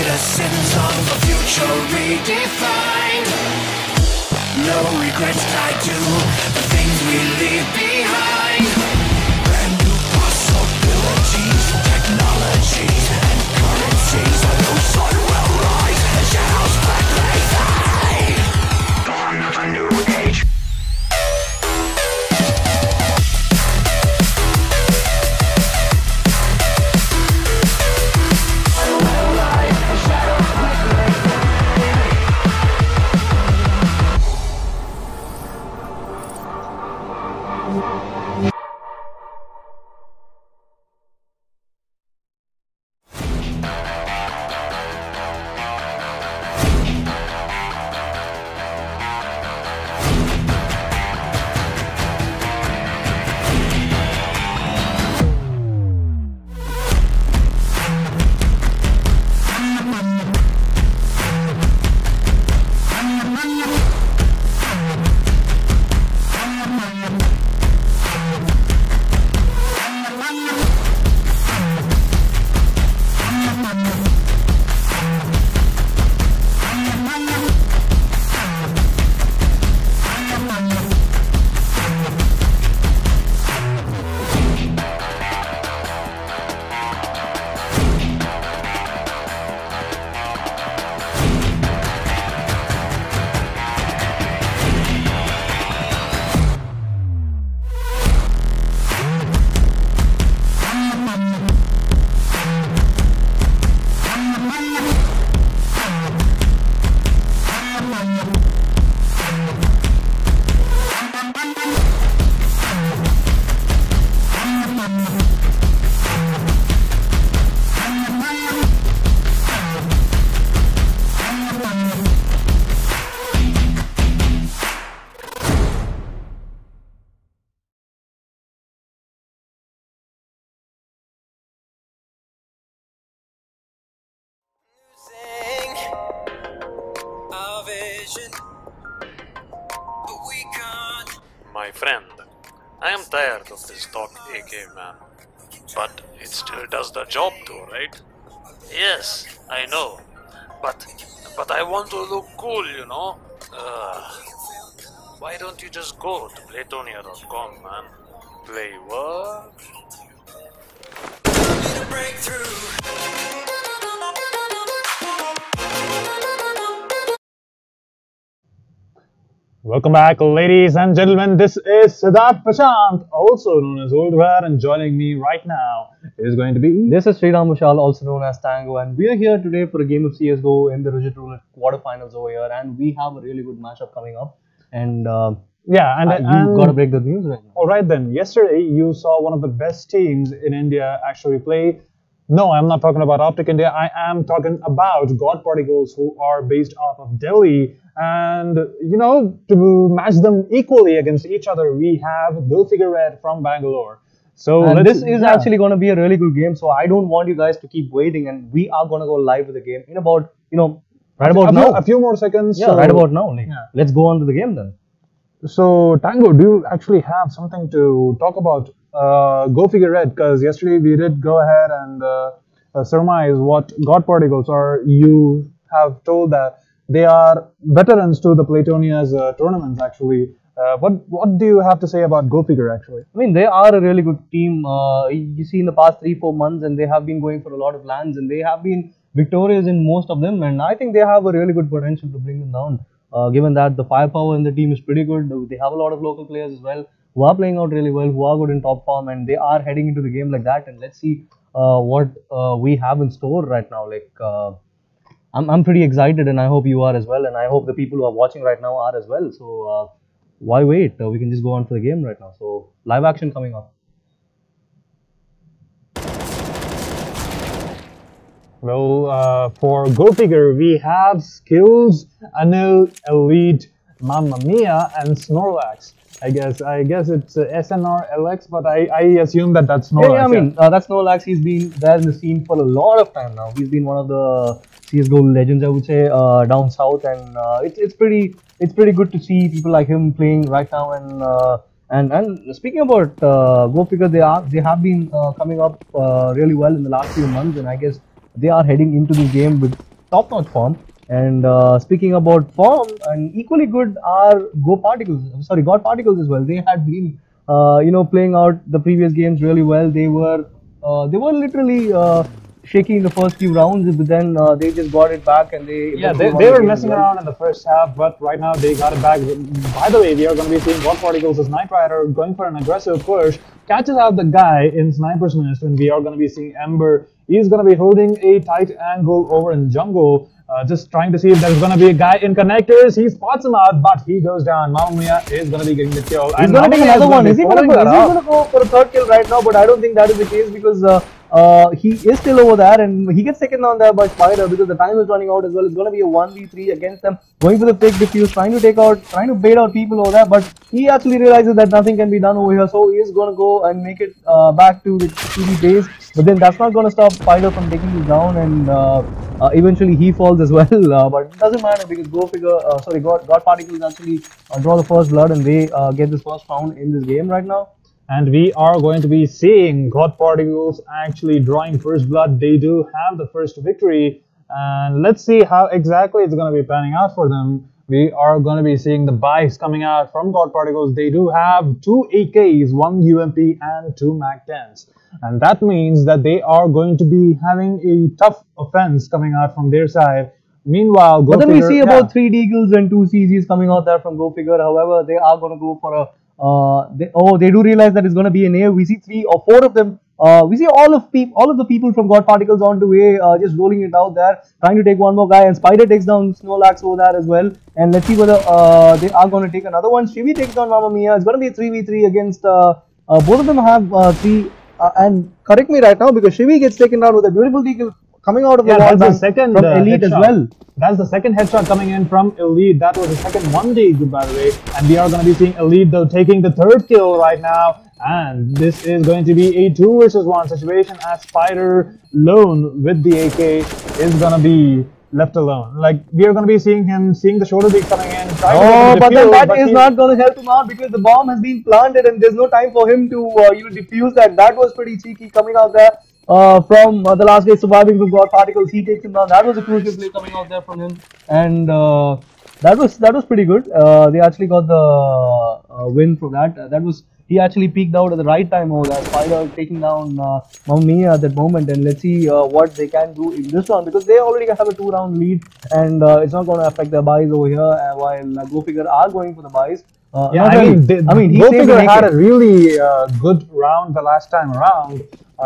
Citizens of a future redefined. No regrets tied to the things we leave behind. Brand new possibilities, technologies and currencies. A new sun will rise and shadows quickly fade. Dawn of a new age. My friend, I am tired of this stock AK, man. But it still does the job too, right? Yes, I know. But I want to look cool, you know? Why don't you just go to Playtonia.com, man? Play what? Welcome back, ladies and gentlemen. This is Siddharth Prashant, also known as Oldware, and joining me right now is going to be... This is Sriram Vishal, also known as Tango, and we are here today for a game of CSGO in the Rigid Roulette quarterfinals over here, and we have a really good matchup coming up. And you've got to break the news right now. All right then. Yesterday, you saw one of the best teams in India actually play. No, I'm not talking about Optic India. I am talking about God Particles, who are based off of Delhi. And, you know, to match them equally against each other, we have GoFigure from Bangalore. So this is actually going to be a really good game. So I don't want you guys to keep waiting, and we are going to go live with the game in about, right about now. A few more seconds. Yeah, right about now. Let's go on to the game then. So, Tango, do you actually have something to talk about GoFigure? Because yesterday we did go ahead and surmise what God Particles are. You have told that they are veterans to the Playtonia's tournaments, actually. What do you have to say about GoFigure, actually? I mean, they are a really good team. You see, in the past 3-4 months, and they have been going for a lot of lands, and they have been victorious in most of them. And I think they have a really good potential to bring them down. Given that the firepower in the team is pretty good, they have a lot of local players as well who are playing out really well, who are good in top form, and they are heading into the game like that. And let's see what we have in store right now. I'm pretty excited, and I hope you are as well, and I hope the people who are watching right now are as well. So why wait? We can just go on for the game right now. So live action coming up. Well, for GoFigure, we have Skills, Anil, Elite, Mamma Mia, and Snorlax. I guess it's SNR LX, but I assume that's Snorlax. Yeah, I mean, that's Snorlax. He's been there in the scene for a lot of time now. He's been one of the CSGO legends, I would say, down south, and it's pretty good to see people like him playing right now. And speaking about GoFigure, they have been coming up really well in the last few months, and I guess they are heading into this game with top-notch form. And speaking about form, and equally good are God Particles as well. They had been, playing out the previous games really well. They were literally shaky in the first few rounds, but then they just got it back and they Yeah, eventually won they the were game as messing well. around in the first half, but right now they got it back. By the way, we are going to be seeing God Particles as Knight Rider going for an aggressive push, catches out the guy in Sniper's Nest, and we are going to be seeing Ember. He's going to be holding a tight angle over in jungle, just trying to see if there's going to be a guy in connectors. He spots him out, but he goes down. Mamma Mia is going to be getting the kill. He's going to take another one. Is he going to go for a third kill right now? But I don't think that is the case because he is still over there and he gets taken down there by Spider because the time is running out as well. It's going to be a 1v3 against them. Going for the fake diffuse, trying to bait out people over there. But he actually realizes that nothing can be done over here. So he is going to go and make it back to the TV base. But then that's not going to stop Spider from taking this down and eventually he falls as well. But it doesn't matter because God Particles actually draw the first blood and they get this first round in this game right now. And we are going to be seeing God Particles actually drawing first blood. They do have the first victory. And let's see how exactly it's going to be panning out for them. We are going to be seeing the buys coming out from God Particles. They do have 2 AKs, 1 UMP and 2 MAC-10s. And that means that they are going to be having a tough offense coming out from their side. Meanwhile, but then we see about 3 Deagles and 2 CZs coming out there from GoFigure. However, they are going to go for a they do realize that it's going to be an A. We see 3 or 4 of them. We see all of the people from God Particles onto A, just rolling it out there, trying to take one more guy. And Spider takes down Snorlax over there as well. And let's see whether they are going to take another one. Shivi takes down Mamma Mia. It's going to be a 3v3 against both of them have 3. And correct me right now because Shivi gets taken down with a beautiful deagle coming out of the wall from Elite as well. That's the second headshot coming in from Elite. That was the second 1D, by the way. And we are going to be seeing Elite, though, taking the third kill right now. And this is going to be a 2 versus 1 situation as Spider lone with the AK is going to be left alone. Like, we are going to be seeing the shoulder beat coming in. But then that is not going to help him out because the bomb has been planted and there's no time for him to defuse that. That was pretty cheeky coming out there. From the last guy surviving with God Particles, he takes him down. That was a crucial play coming out there from him, and that was pretty good. They actually got the win for that. He actually peeked out at the right time over there. Spider taking down Mamma Mia at that moment, and let's see what they can do in this round because they already have a 2-round lead, and it's not going to affect their buys over here. While GoFigure are going for the buys. GoFigure had a really good round the last time around.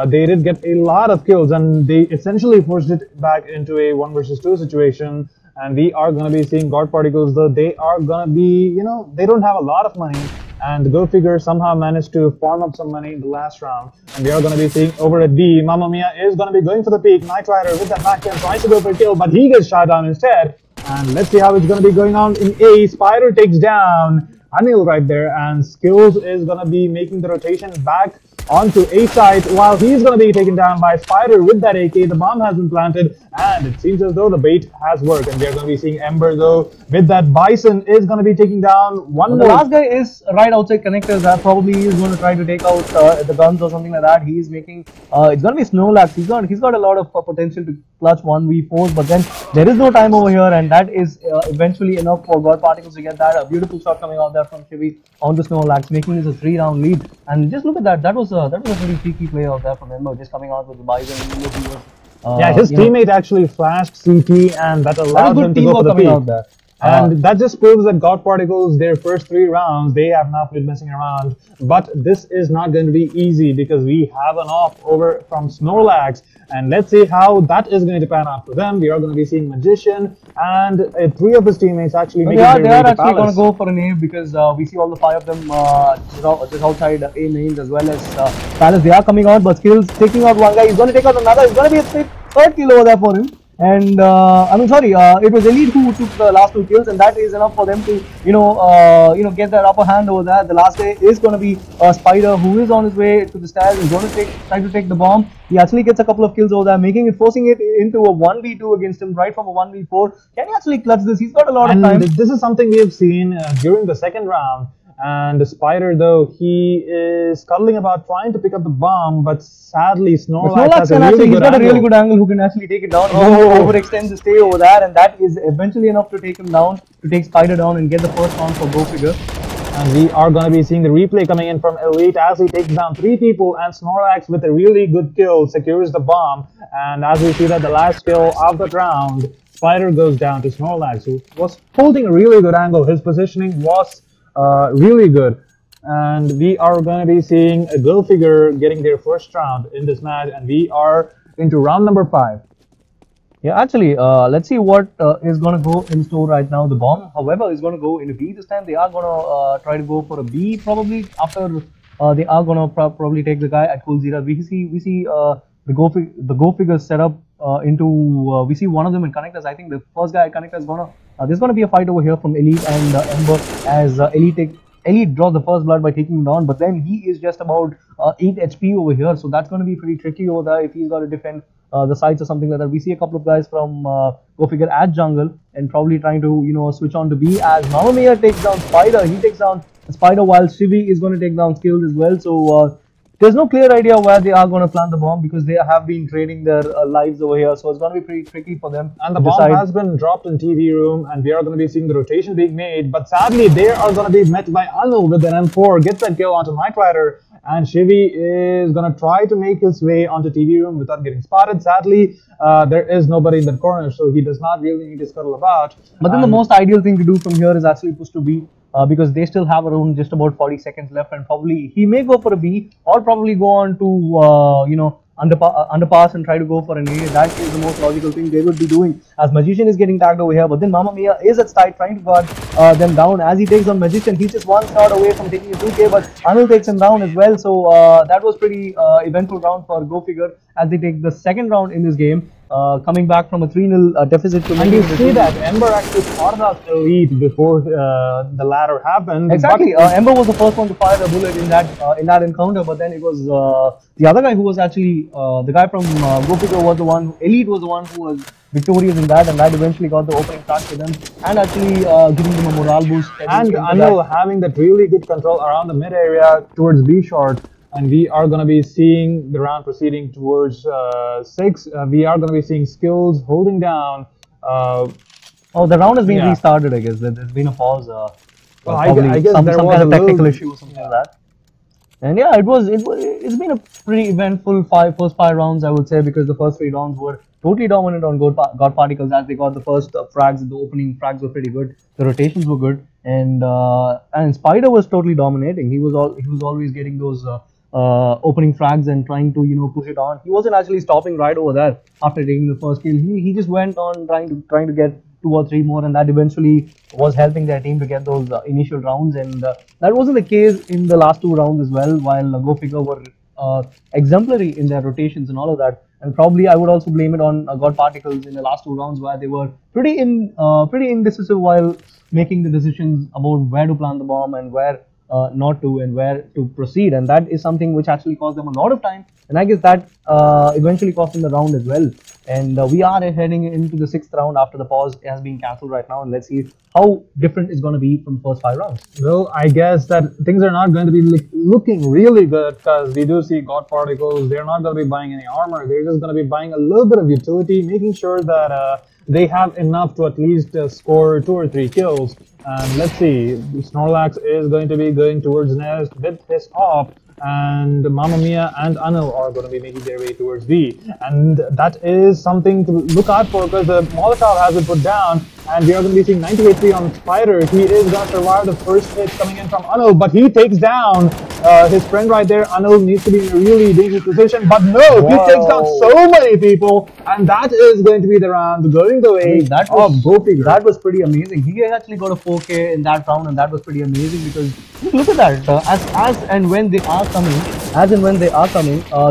They did get a lot of kills and they essentially forced it back into a 1 versus 2 situation. And we are going to be seeing God Particles, though they are going to be, they don't have a lot of money. And GoFigure somehow managed to farm up some money in the last round. And we are going to be seeing over at D, Mamma Mia is going to be going for the peak. Knight Rider with that back end tries to go for a kill, but he gets shot down instead. And let's see how it's going to be going on in A. Spider takes down Anil right there, and Skills is going to be making the rotation back onto A side while he's going to be taken down by Spider with that AK. The bomb has been planted and it seems as though the bait has worked, and we are going to be seeing Ember though with that Bison is going to be taking down one more. The last guy is right outside connectors. That probably is going to try to take out the guns or something like that. He's making it's going to be Snorlax. He's got a lot of potential to clutch 1v4, but then there is no time over here, and that is eventually enough for God Particles to get that. A beautiful shot coming out there from Shivi onto Snorlax, making this a 3-round lead. And just look at that. That was a pretty cheeky play out there from Ember, just coming out with the Bison. His teammate actually flashed CT, and that allowed him to go for the peak. Out there. And that just proves that God Particles, their first 3 rounds, they have not been messing around. But this is not going to be easy because we have an off over from Snorlax. And let's see how that is going to pan out for them. We are going to be seeing Magician and 3 of his teammates actually making their way to They are actually going Palace. to go for a name because we see all the 5 of them just outside A mains as well as Palace. They are coming out, but Skills taking out one guy. He's going to take out another. It's going to be a third kill over there for him. And it was Elite who took the last 2 kills, and that is enough for them to get that upper hand over there. The last guy is going to be Spider, who is on his way to the stairs. He's going to try to take the bomb. He actually gets a couple of kills over there, forcing it into a 1v2 against him right from a 1v4. Can he actually clutch this? He's got a lot of time. This is something we have seen during the second round. And the Spider, though, he is scuttling about trying to pick up the bomb, but sadly Snorlax has a really he's good got a really angle. good angle who can actually take it down. Oh. Overextends the stay over there, and that is eventually enough to take him down, to take Spider down and get the first round for GoFigure. And we are going to be seeing the replay coming in from Elite as he takes down 3 people, and Snorlax with a really good kill secures the bomb. And as we see that the last kill of the round, Spider goes down to Snorlax, who was holding a really good angle. His positioning was really good. And we are going to be seeing a GoFigure getting their first round in this match, and we are into round number 5. Yeah, actually, let's see what is going to go in store right now. The bomb, however, is going to go in a B this time. They are going to try to go for a B probably after they are going to probably take the guy at Cool Zero. We see the GoFigure set up into we see one of them in connectors. I think the first guy at connector is going to there's going to be a fight over here from Elite and Ember as Elite draws the first blood by taking him down, but then he is just about 8 HP over here, so that's going to be pretty tricky over there if he's got to defend the sides or something like that. We see a couple of guys from GoFigure at jungle and probably trying to switch on to B as Mamma Mia takes down Spider. He takes down Spider while Shivi is going to take down Skills as well. So there's no clear idea where they are going to plant the bomb because they have been trading their lives over here. So it's going to be pretty tricky for them. And the bomb has been dropped in TV room, and we are going to be seeing the rotation being made. But sadly, they are going to be met by Anil with an M4, gets that kill onto Knight Rider. And Shivi is going to try to make his way onto TV room without getting spotted. Sadly, there is nobody in that corner, so he does not really need to scuttle about. But then the most ideal thing to do from here is actually push to B. Because they still have around just about 40 seconds left, and probably he may go for a B or probably go on to underpass and try to go for an A. That is the most logical thing they would be doing as Magician is getting tagged over here. But then Mamma Mia is at side trying to guard them down as he takes on Magician. He's just one shot away from taking a 2K, but Anil takes him down as well. So that was pretty eventful round for GoFigure as they take the second round in this game. Coming back from a 3-0 deficit to and you see that Ember actually spotted out Elite before the latter happened. Exactly, Ember was the first one to fire the bullet in that encounter, but then it was the other guy who was actually the guy from GoFigure was the one. Elite was the one who was victorious in that, and that eventually got the opening shot for them and actually giving them a morale boost. And Anil having that really good control around the mid area towards B short. And we are going to be seeing the round proceeding towards 6. We are going to be seeing Skills holding down. Oh, the round has been restarted, I guess. There's been a pause. Well, I guess some there kind was of technical issue or something like that. And yeah, it's been a pretty eventful first 5 rounds, I would say, because the first 3 rounds were totally dominant on God Particles as they got the first frags. The opening frags were pretty good. The rotations were good, and Spider was totally dominating. He was always getting those opening frags and trying to push it on. He wasn't actually stopping right over there after taking the first kill. He just went on trying to get 2 or 3 more, and that eventually was helping their team to get those initial rounds. And that wasn't the case in the last 2 rounds as well, while GoFigure were exemplary in their rotations and all of that. And probably I would also blame it on God Particles in the last 2 rounds where they were pretty indecisive while making the decisions about where to plant the bomb and where not to, and where to proceed, and that is something which actually cost them a lot of time, and I guess that eventually cost them the round as well. And we are heading into the 6th round after the pause has been cancelled right now, and let's see how different it's going to be from the first 5 rounds. Well, I guess that things are not going to be looking really good because we do see God Particles. They're not going to be buying any armor. They're just going to be buying a little bit of utility, making sure that they have enough to at least score 2 or 3 kills. And let's see, Snorlax is going to be going towards Nest with his op, and Mamma Mia and Anil are going to be making their way towards B. And that is something to look out for because the Molotov has been put down, and we are going to be seeing 90 HP on Spider. He is going to survive the first hit coming in from Anil, but he takes down his friend right there. Anil needs to be in a really dangerous position, but no, he takes down so many people, and that is going to be the round going the way of GoFigure. That was pretty amazing. He actually got a 4K in that round, and that was pretty amazing because look at that. As and when they are coming,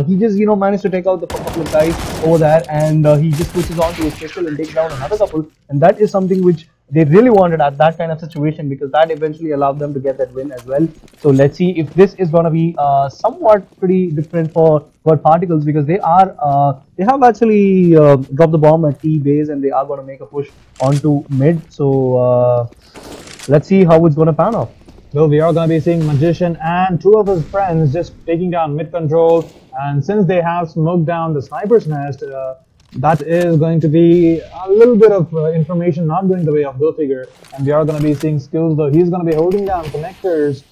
he just managed to take out the couple of guys over there, and he just pushes on to his pistol and takes down another couple, and that is something which they really wanted at that kind of situation because that eventually allowed them to get that win as well. So let's see if this is going to be somewhat pretty different for God Particles because they have actually dropped the bomb at T base and they are going to make a push onto mid. So let's see how it's going to pan off. Though we are going to be seeing Magician and two of his friends just taking down mid control, and since they have smoked down the sniper's nest, that is going to be a little bit of information not going the way of GoFigure, and we are going to be seeing Skills, though he's going to be holding down connectors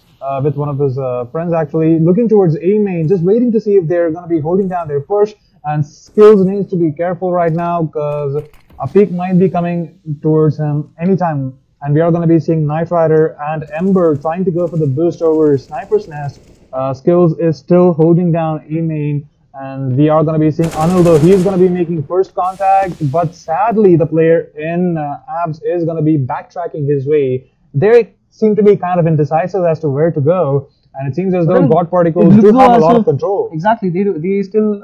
with one of his friends actually, looking towards A main, just waiting to see if they're going to be holding down their push, and Skills needs to be careful right now because a peek might be coming towards him anytime. And we are going to be seeing Knight Rider and Ember trying to go for the boost over Sniper's Nest. Skills is still holding down A main, and we are going to be seeing Anil, though he's going to be making first contact, but sadly the player in Abs is going to be backtracking his way. They seem to be kind of indecisive as to where to go, and it seems as though God Particles do have a lot of control. Exactly, they still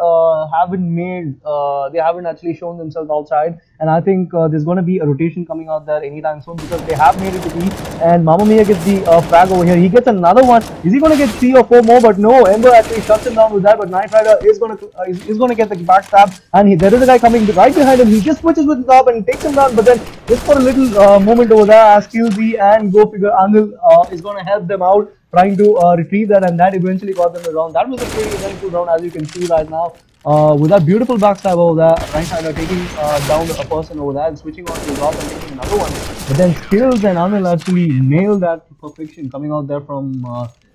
haven't actually shown themselves outside, and I think there's going to be a rotation coming out there anytime soon because they have made it to B, and Mamma Mia gets the frag over here. He gets another one. Is he going to get 3 or 4 more? But no, Ember actually shuts him down with that, but Knight Rider is going to get the backstab, and there is a guy coming right behind him. He just switches with the top and takes him down, but then just for a little moment over there, as QZ and GoFigure Anil is going to help them out, trying to retrieve that, and that eventually got them the round. That was a pretty eventful round, as you can see right now. With that beautiful backstab over there, Knight Rider taking down a person over there and switching on to the top and taking another one. But then Skills and Anil actually nailed that to perfection, coming out there from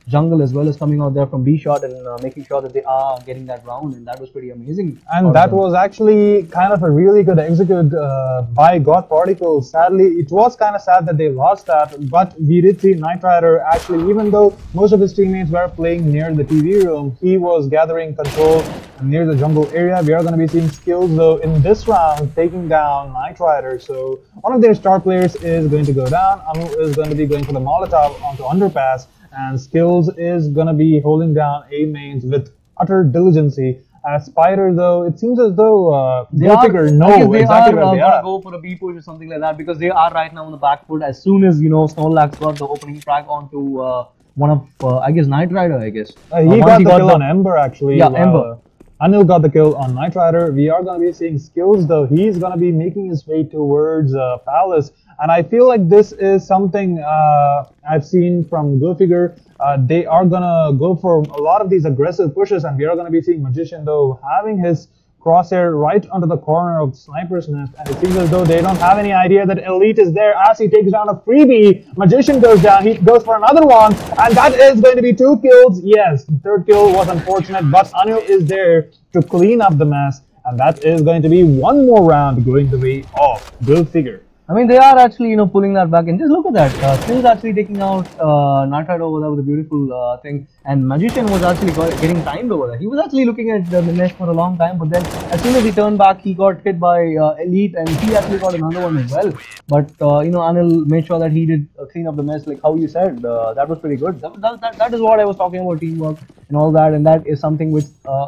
jungle as well as coming out there from B shot and making sure that they are getting that round, and that was pretty amazing. And that was actually kind of a really good execute by God Particles. Sadly, it was kind of sad that they lost that, but we did see Knight Rider actually, even though most of his teammates were playing near the TV room, he was gathering control near the jungle area. We are going to be seeing Skills, though, in this round taking down Knight Rider. So one of their star players is going to go down. Anu is going to be going for the Molotov onto underpass, and Skills is gonna be holding down A mains with utter diligency. As Spider, though, it seems as though GoFigure know exactly where they are. Go for a B push or something like that because they are right now on the back foot. As soon as Snorlax got the opening frag onto one of I guess Knight Rider, I guess he got the kill on Ember actually. Yeah, Ember. Anil got the kill on Knight Rider. We are gonna be seeing Skills, though he's gonna be making his way towards Palace. And I feel like this is something I've seen from GoFigure. They are gonna go for a lot of these aggressive pushes, and we are gonna be seeing Magician, though, having his crosshair right under the corner of the Sniper's Nest, and it seems as though they don't have any idea that Elite is there. As he takes down a freebie, Magician goes down, he goes for another one, and that is going to be 2 kills. Yes, the third kill was unfortunate, but Anil is there to clean up the mess, and that is going to be one more round going the way of GoFigure. I mean, they are actually, pulling that back, and just look at that. Skills actually taking out Knight Rider over there with a beautiful thing, and Magician was actually getting timed over there. He was actually looking at the nest for a long time, but then as soon as he turned back, he got hit by Elite, and he actually got another one as well. But Anil made sure that he did clean up the mess, like how you said. That was pretty good. That is what I was talking about, teamwork and all that, and that is something which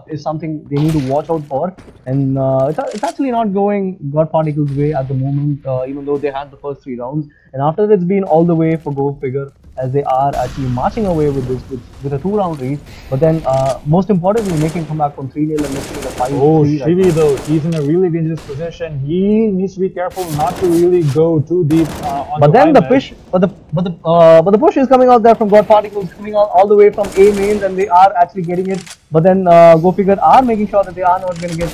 is something they need to watch out for. And it's actually not going God Particles' way at the moment, even though they had the first 3 rounds, and after that it's been all the way for GoFigure, as they are actually marching away with this with a 2-round lead. But then most importantly, making comeback from 3-0 and making it a 5-3. Oh, Shivi, though, he's in a really dangerous position. He needs to be careful not to really go too deep on but then the push, but the push is coming out there from God Particles, coming out all the way from A mains, and they are actually getting it. But then GoFigure are making sure that they are not going to get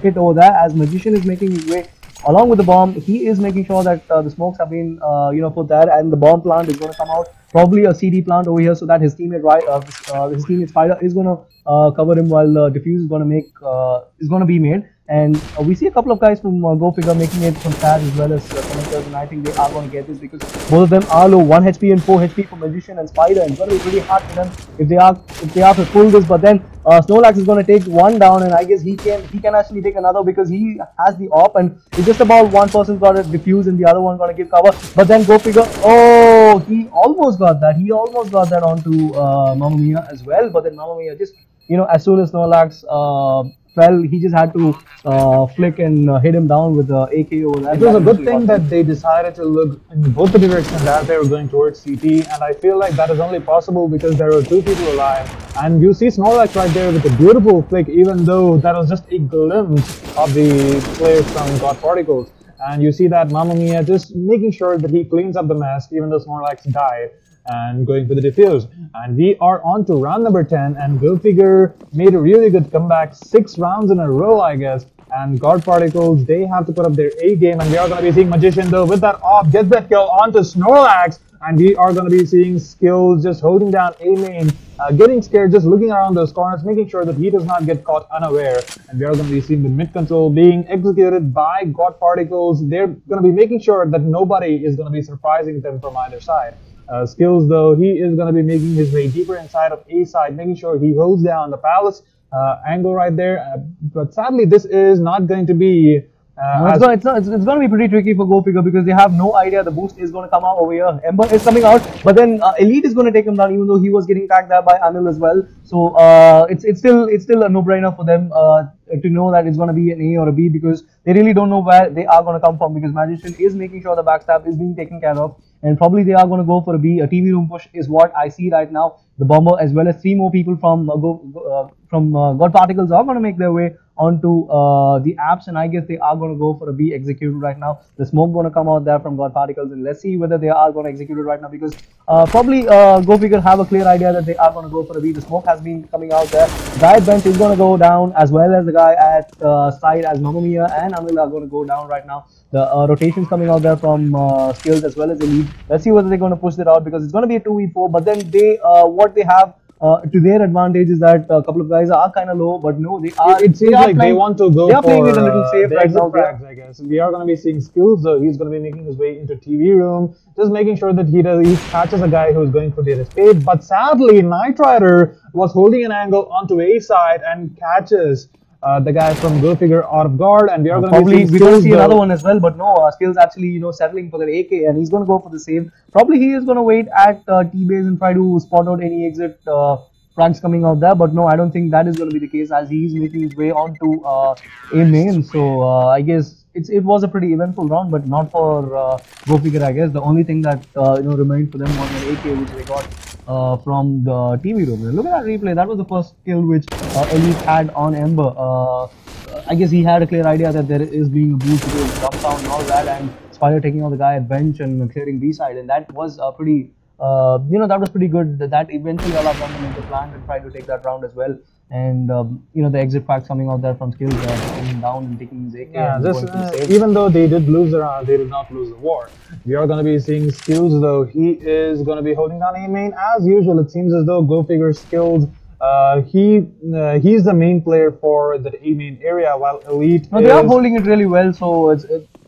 hit over there, as Magician is making his way along with the bomb. He is making sure that the smokes have been put there, and the bomb plant is going to come out, probably a CD plant over here, so that his teammate Spider is going to cover him while the defuse is going to be made. And we see a couple of guys from GoFigure making it from Taz as well as connectors, and I think they are going to get this because both of them are low, 1 HP and 4 HP for Magician and Spider, and it's going to be pretty hard for them if they are to pull this. But then Snorlax is going to take one down, and I guess he can actually take another because he has the op, and it's just about one person got a defuse and the other one going to give cover. But then GoFigure, oh, he almost got that. He almost got that onto Mamma Mia as well. But then Mamma Mia just, as soon as Snorlax fell, he just had to flick and hit him down with the AK over there. It was a good thing that they decided to look in both the directions as they were going towards CT, and I feel like that is only possible because there were 2 people alive. And you see Snorlax right there with a beautiful flick, even though that was just a glimpse of the players from God Particles. And you see that Mamma Mia just making sure that he cleans up the mess, even though Snorlax died. and going for the defuse. And we are on to round number 10, and GoFigure made a really good comeback, 6 rounds in a row, I guess. And God Particles, they have to put up their A game, and we are going to be seeing Magician though with that off, gets that kill onto Snorlax, and we are going to be seeing Skills just holding down A main, getting scared, just looking around those corners, making sure that he does not get caught unaware. And we are going to be seeing the mid control being executed by God Particles. They're going to be making sure that nobody is going to be surprising them from either side. Skills though, he is going to be making his way deeper inside of A side, making sure he holds down the Palace angle right there, but sadly this is not going to be it's going to be pretty tricky for GoFigure because they have no idea the boost is going to come out over here. Ember is coming out, but then Elite is going to take him down, even though he was getting tagged there by Anil as well. So it's still a no-brainer for them to know that it's going to be an A or a B, because they really don't know where they are going to come from, because Magician is making sure the backstab is being taken care of, and probably they are going to go for a B. A TV room push is what I see right now. The Bomber as well as 3 more people from God Particles are going to make their way onto the apps, and I guess they are going to go for a B executed right now. The smoke going to come out there from God Particles, and let's see whether they are going to execute it right now, because probably GoFigure have a clear idea that they are going to go for a B. The smoke has been coming out there. Guy at bench is going to go down, as well as the guy at side as Mamma Mia and Anil are going to go down right now. The rotations coming out there from Skills as well as Elite. Let's see whether they're going to push it out, because it's going to be a 2v4, but then they what they have to their advantage is that a couple of guys are kind of low, but no, they are. It seems like they want to go they are for playing it a little safe right now. Frags, I guess. We are going to be seeing Skills, though. He's going to be making his way into TV room, just making sure that he catches a guy who's going for the escape. But sadly, Knight Rider was holding an angle onto A side and catches the guy from GoFigure out of guard, and we are going to probably be we're going to see another one as well, but no, Skills actually settling for the AK, and he's going to go for the save. Probably he is going to wait at T-base and try to spot out any exit frags coming out there, but no, I don't think that is going to be the case, as he is making his way onto A main. So I guess it was a pretty eventful round, but not for GoFigure. I guess the only thing that remained for them was an AK which they got from the TV room. Look at that replay. That was the first kill which Elite had on Ember. I guess he had a clear idea that there is being a boost to jump down and all that, and Spider taking on the guy at bench and clearing B side, and that was pretty that was pretty good. That eventually allowed them to make the plan and try to take that round as well. And the exit packs coming out there from Skills, taking down and taking his AK. Yeah, even though they did lose the round, they did not lose the war. We are going to be seeing Skills, though. He is going to be holding down A main as usual. It seems as though GoFigure Skills, he's the main player for the A main area, while Elite they are holding it really well, so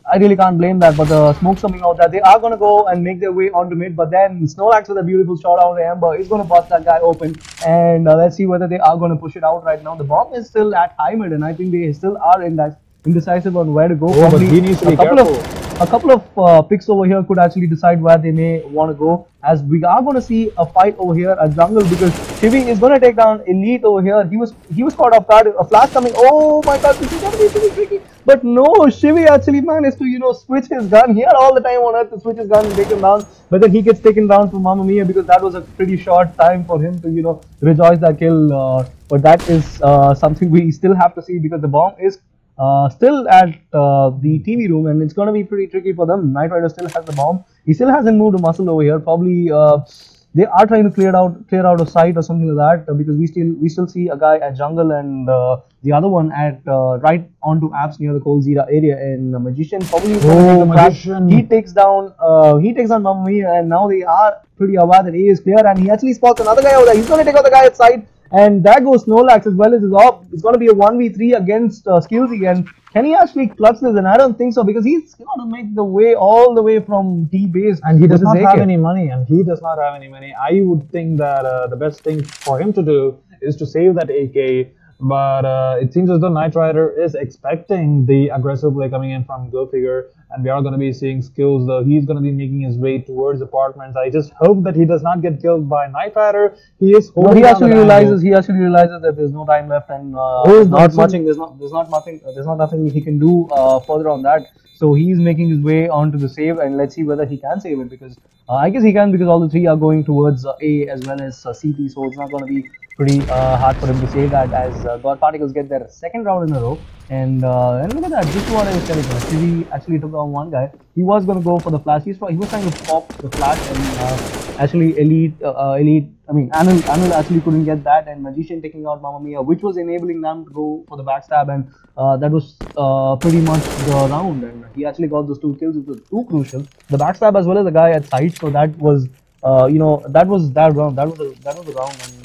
I really can't blame that. But the smoke's coming out there. They are going to go and make their way onto mid, but then Snorlax with a beautiful shot out of the Ember is going to bust that guy open, and let's see whether they are going to push it out right now. The bomb is still at high mid, and I think they still are indecisive on where to go. Oh, but he needs to be careful. A couple of picks over here could actually decide where they may want to go, as we are going to see a fight over here at jungle, because Shivi is going to take down Elite over here. He was caught off guard. A flash coming. Oh my god, this is going to be pretty tricky. But no, Shivi actually managed to switch his gun. He had all the time on earth to switch his gun and take him down, but then he gets taken down from Mamma Mia, because that was a pretty short time for him to rejoice that kill. But that is something we still have to see, because the bomb is still at the TV room, and it's going to be pretty tricky for them. Knight Rider still has the bomb. He still hasn't moved a muscle over here. Probably they are trying to clear out of sight or something like that, because we still see a guy at jungle, and the other one at right onto apps near the Cold Zeta area. And Magician probably he takes down Mamma Mia, and now they are pretty aware that A is clear, and he actually spots another guy over there. He's going to take out the guy at side. And there goes Snorlax as well as his op. It's going to be a 1v3 against Skills again. Can he actually clutch this? And I don't think so, because he's going to make the way all the way from T-base. And he does not have any money. I would think that the best thing for him to do is to save that AK. But it seems as though Knight Rider is expecting the aggressive play coming in from GoFigure, and we are going to be seeing Skills, though. He's going to be making his way towards apartments. I just hope that he does not get killed by Knight Rider. He actually realizes that there's no time left, and there's not nothing he can do further on that. So he's making his way onto the save, and let's see whether he can save it, because I guess he can, because all the three are going towards A as well as CT, so it's not going to be pretty hard for him to save that, as God Particles get their second round in a row. And look at that, this is what I was telling you. He actually took down one guy. He was going to go for the flash. He was trying to pop the flash, and Actually, Elite. I mean, Anil actually couldn't get that, and Magician taking out Mamma Mia, which was enabling them to go for the backstab, and that was pretty much the round. And he actually got those 2 kills, which was too crucial. The backstab as well as the guy at side, so that was, that was that round. That was the round, and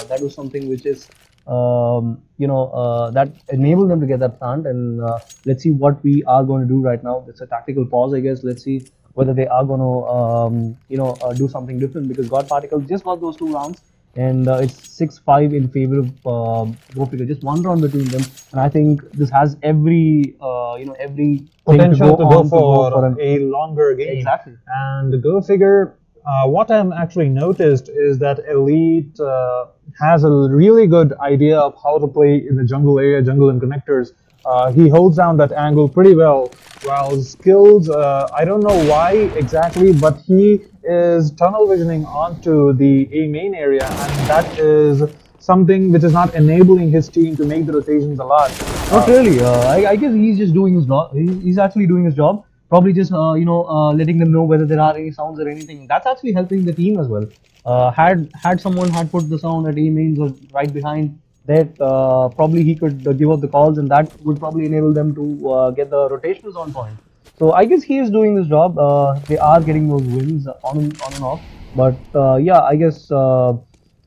that was something which is, that enabled them to get that plant. And let's see what we are going to do right now. It's a tactical pause, I guess. Let's see whether they are going to, do something different, because God Particle just got those 2 rounds, and it's 6-5 in favor of GoFigure. Just 1 round between them, and I think this has every, every Potential to go for a longer game. Exactly. And GoFigure, what I'm actually noticed is that Elite has a really good idea of how to play in the jungle area, jungle and connectors. He holds down that angle pretty well, while Skills, I don't know why exactly, but he is tunnel visioning onto the A main area, and that is something which is not enabling his team to make the rotations a lot. Not really. I guess he's just doing his job. He's actually doing his job. Probably just letting them know whether there are any sounds or anything. That's actually helping the team as well. Had someone had put the sound at A mains or right behind that, probably he could give out the calls, and that would probably enable them to get the rotations on point. So I guess he is doing this job. They are getting those wins on and off. But yeah, I guess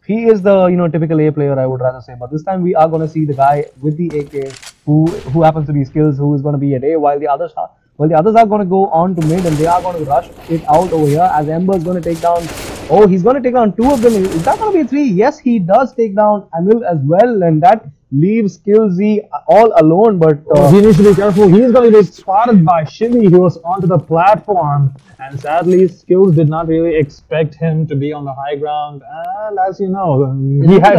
he is the typical A player, I would rather say. But this time we are going to see the guy with the AK who happens to be Skills, who is going to be at A, while the others are going to go on to mid, and they are going to rush it out over here as Ember is going to take down. Oh, he's going to take down 2 of them. Is that going to be a 3? Yes, he does take down Anil as well, and that leaves Skillsy all alone. But he needs to be careful. He's going to get spotted by Shimmy. He was onto the platform, and sadly, Skills did not really expect him to be on the high ground. And as you know, he had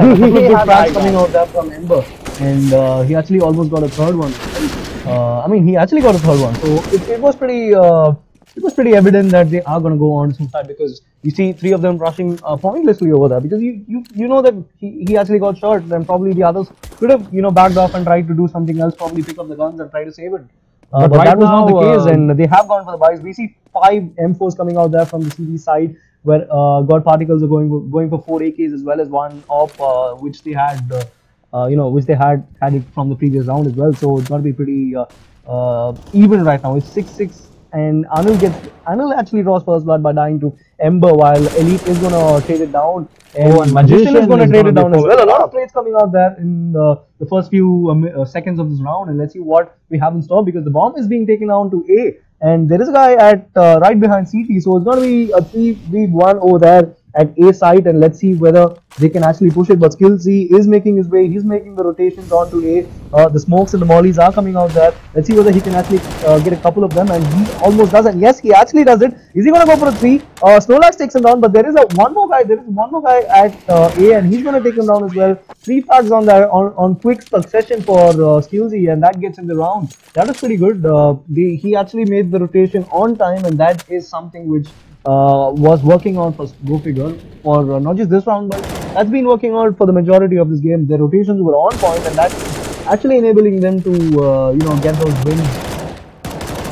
frags coming out there from Ember, and he actually almost got a 3rd one. I mean, he actually got a 3rd one. So it was pretty. It was pretty evident that they are going to go on suicide, because you see 3 of them rushing pointlessly over there, because you know that he actually got shot, and probably the others could have backed off and tried to do something else, probably pick up the guns and try to save it. But right that was not the case, and they have gone for the buys. We see 5 M4s coming out there from the CD side, where God Particles are going for 4 AKs as well as 1 op, which they had which they had it from the previous round as well. So it's going to be pretty even right now. It's 6-6. And Anil actually draws first blood by dying to Ember, while Elite is gonna trade it down, and Magician is gonna trade it down as well. A lot of trades coming out there in the first few seconds of this round, and let's see what we have in store, because the bomb is being taken down to A, and there is a guy at right behind CT, so it's gonna be a 3v1 over there at A site, and let's see whether they can actually push it. But Skillsy is making his way. He's making the rotations onto A. The smokes and the mollies are coming out there. Let's see whether he can actually get a couple of them, and he almost does. And yes, he actually does it. Is he going to go for a 3? Snorlax takes him down, but there is one more guy. There is one more guy at A, and he's going to take him down as well. 3 frags on there on quick succession for Skillsy, and that gets him the round. That is pretty good. He actually made the rotation on time, and that is something which was working on for GoFigure for not just this round, but that's been working out for the majority of this game. Their rotations were on point, and that's actually enabling them to get those wins.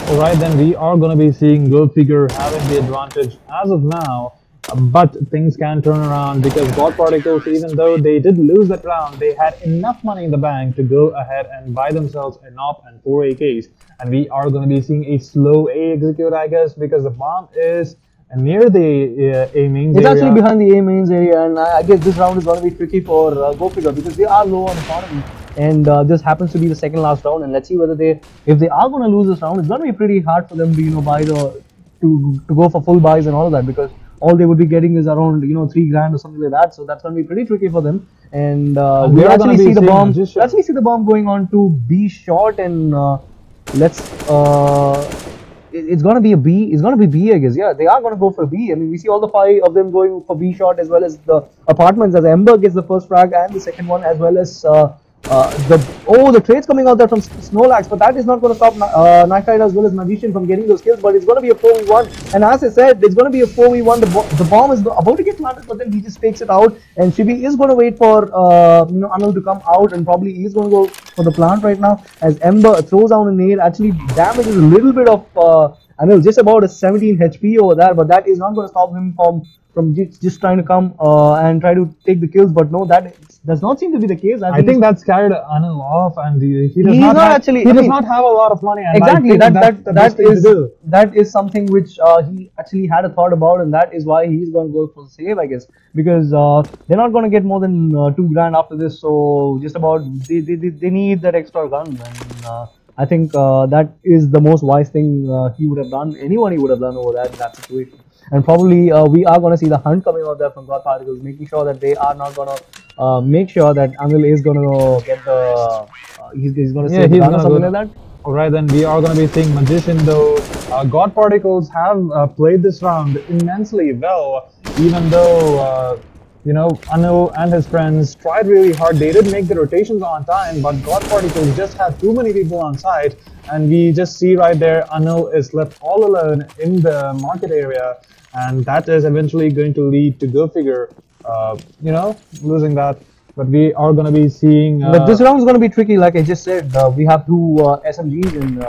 Alright, then we are going to be seeing GoFigure having the advantage as of now, but things can turn around, because God Particles, even though they did lose that round, they had enough money in the bank to go ahead and buy themselves an op and 4 AKs, and we are going to be seeing a slow A execute, I guess, because the bomb is near the A mains area. It's actually behind the A mains area, and I guess this round is going to be tricky for GoFigure, because they are low on economy, and this happens to be the second last round. And let's see whether if they are going to lose this round, it's going to be pretty hard for them to buy to go for full buys and all of that, because all they would be getting is around 3 grand or something like that. So that's going to be pretty tricky for them. And we actually see the bomb. Actually see the bomb going on to B short, and it's going to be a B. It's going to be B, I guess. Yeah, they are going to go for B. I mean, we see all the 5 of them going for B short, as well as the apartments, as Ember gets the first frag and the second one, as well as the trades coming out there from Snorlax, but that is not going to stop Night Rider as well as Magician from getting those kills. But it's going to be a 4v1, and as I said, it's going to be a 4v1. The bomb is about to get planted, but then he just takes it out, and Shibi is going to wait for Anil to come out, and probably he's going to go for the plant right now, as Ember throws down a nade, actually damages a little bit of Anil just about a 17 HP over there, but that is not going to stop him from just trying to come and try to take the kills. But no, that does not seem to be the case. I think that's carried Anil off, and he does He's not not have, actually- he I does mean, not have a lot of money. And exactly, I think that's the best thing to do. that is something which he actually had a thought about, and that is why he's going to go for the save, I guess, because they're not going to get more than 2 grand after this. So just about they need that extra gun, and I think that is the most wise thing he would have done. Anyone he would have done over that in that situation. And probably we are going to see the hunt coming out there from God Particles, making sure that they are not going to make sure that Anil is going to get the he's going to save the gun or something like that. Alright, then we are going to be seeing Magician, though. God Particles have played this round immensely well, even though you know, Anil and his friends tried really hard. They did make the rotations on time, but God Particles just had too many people on site, and we just see right there Anil is left all alone in the market area, and that is eventually going to lead to GoFigure, you know, losing that. But we are going to be seeing... but this round is going to be tricky, like I just said. We have 2 SMGs and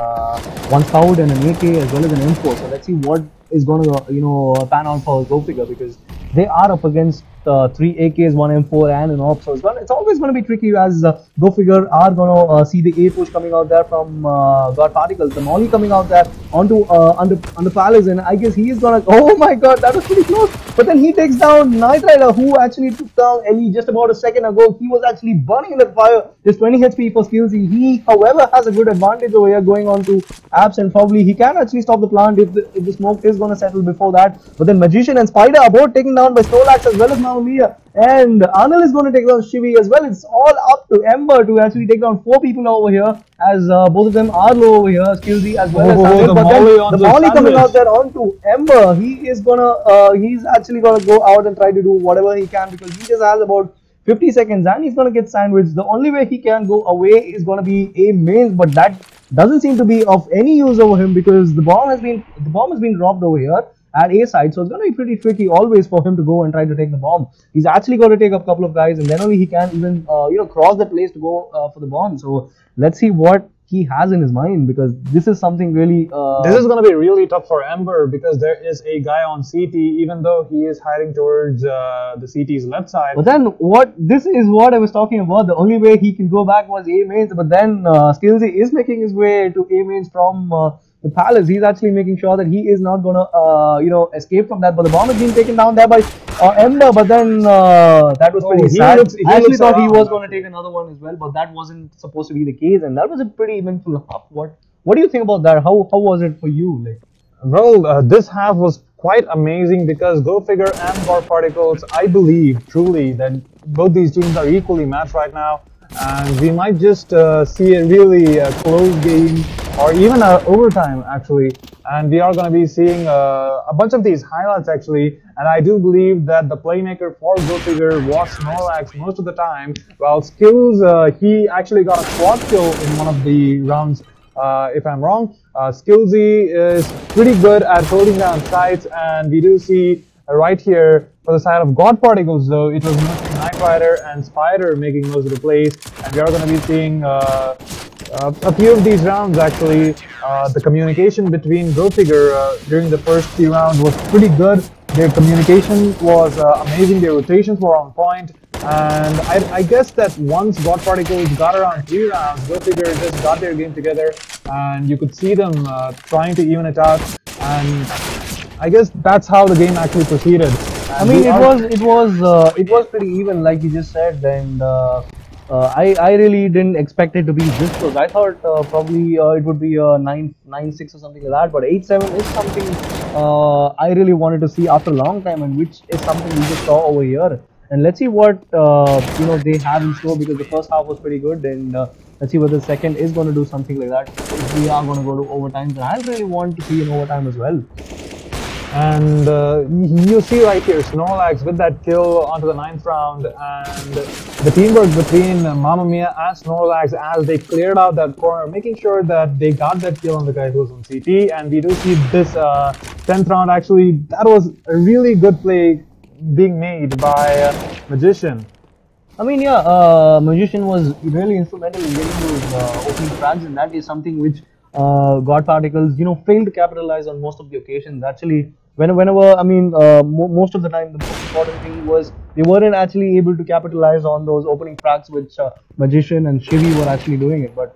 1 Scout and an AK as well as an M4. So let's see what is going to, you know, pan out for GoFigure, because they are up against 3 AKs, 1 M4 and an AWP. So it's always going to be tricky, as GoFigure are going to see the A push coming out there from God Particles. The Molly coming out there onto under Palace, and I guess he is going to... Oh my god, that was pretty close. But then he takes down Night Rider, who actually took down Ellie just about a second ago. He was actually burning in the fire. Just 20 HP for Skillsy. He, however, has a good advantage over here going on to Apps, and probably he can actually stop the plant if the smoke is going to settle before that. But then Magician and Spider are both taken down by Snorlax as well as Mamma Mia. And Anil is going to take down Shivi as well. It's all up to Ember to actually take down 4 people over here, as both of them are low over here. Skillsy as well as Anil. But then the Molly coming out there onto Ember. He is gonna, he's actually gonna go out and try to do whatever he can, because he just has about 50 seconds and he's gonna get sandwiched. The only way he can go away is gonna be a mains, but that doesn't seem to be of any use over him, because the bomb has been dropped over here at A side, so it's going to be pretty tricky always for him to go and try to take the bomb. He's actually got to take up a couple of guys, and then only he can even you know, cross that place to go for the bomb. So let's see what he has in his mind, because this is something really this is going to be really tough for Ember, because there is a guy on CT, even though he is hiding towards the CT's left side. But then this is what I was talking about. The only way he can go back was A mains, but then Skillsy is making his way to A mains from the Palace. He's actually making sure that he is not gonna you know, escape from that. But the bomb is being taken down there by Ember, but then that was pretty sad. I actually thought he was going to take another one as well, but that wasn't supposed to be the case, and that was a pretty eventful half. What do you think about that? How was it for you? Like, well, this half was quite amazing, because GoFigure and God Particles, I believe truly that both these teams are equally matched right now, and we might just see a really close game, or even overtime actually, and we are going to be seeing a bunch of these highlights actually. And I do believe that the playmaker for GoFigure was Snorlax most of the time, while Skills, he actually got a quad kill in one of the rounds, if I'm wrong. Skillsy is pretty good at holding down sites, and we do see right here for the side of God Particles, though, it was mostly Knight Rider and Spider making most of the plays, and we are going to be seeing a few of these rounds actually. The communication between GoFigure during the first 3 rounds was pretty good. Their communication was amazing, their rotations were on point, and I guess that once God Particles got around 3 rounds, GoFigure just got their game together, and you could see them trying to even it out, and I guess that's how the game actually proceeded. I mean, it was pretty even, like you just said, and I really didn't expect it to be this close. I thought probably it would be 9-6 or something like that, but 8-7 is something I really wanted to see after a long time, and which is something we just saw over here. And let's see what you know, they have in store, because the first half was pretty good, and let's see whether the second is going to do something like that. If we are going to go to overtime, then I really want to see an overtime as well. And you see right here Snorlax with that kill onto the 9th round, and the teamwork between Mamma Mia and Snorlax as they cleared out that corner, making sure that they got that kill on the guy who was on CT. And we do see this 10th round actually, that was a really good play being made by Magician. I mean, yeah, Magician was really instrumental in getting those opening frags, and that is something which God Particles, failed to capitalize on most of the occasions. Actually, whenever, I mean, most of the time, the most important thing was they weren't actually able to capitalize on those opening frags, which Magician and Shivi were actually doing it. But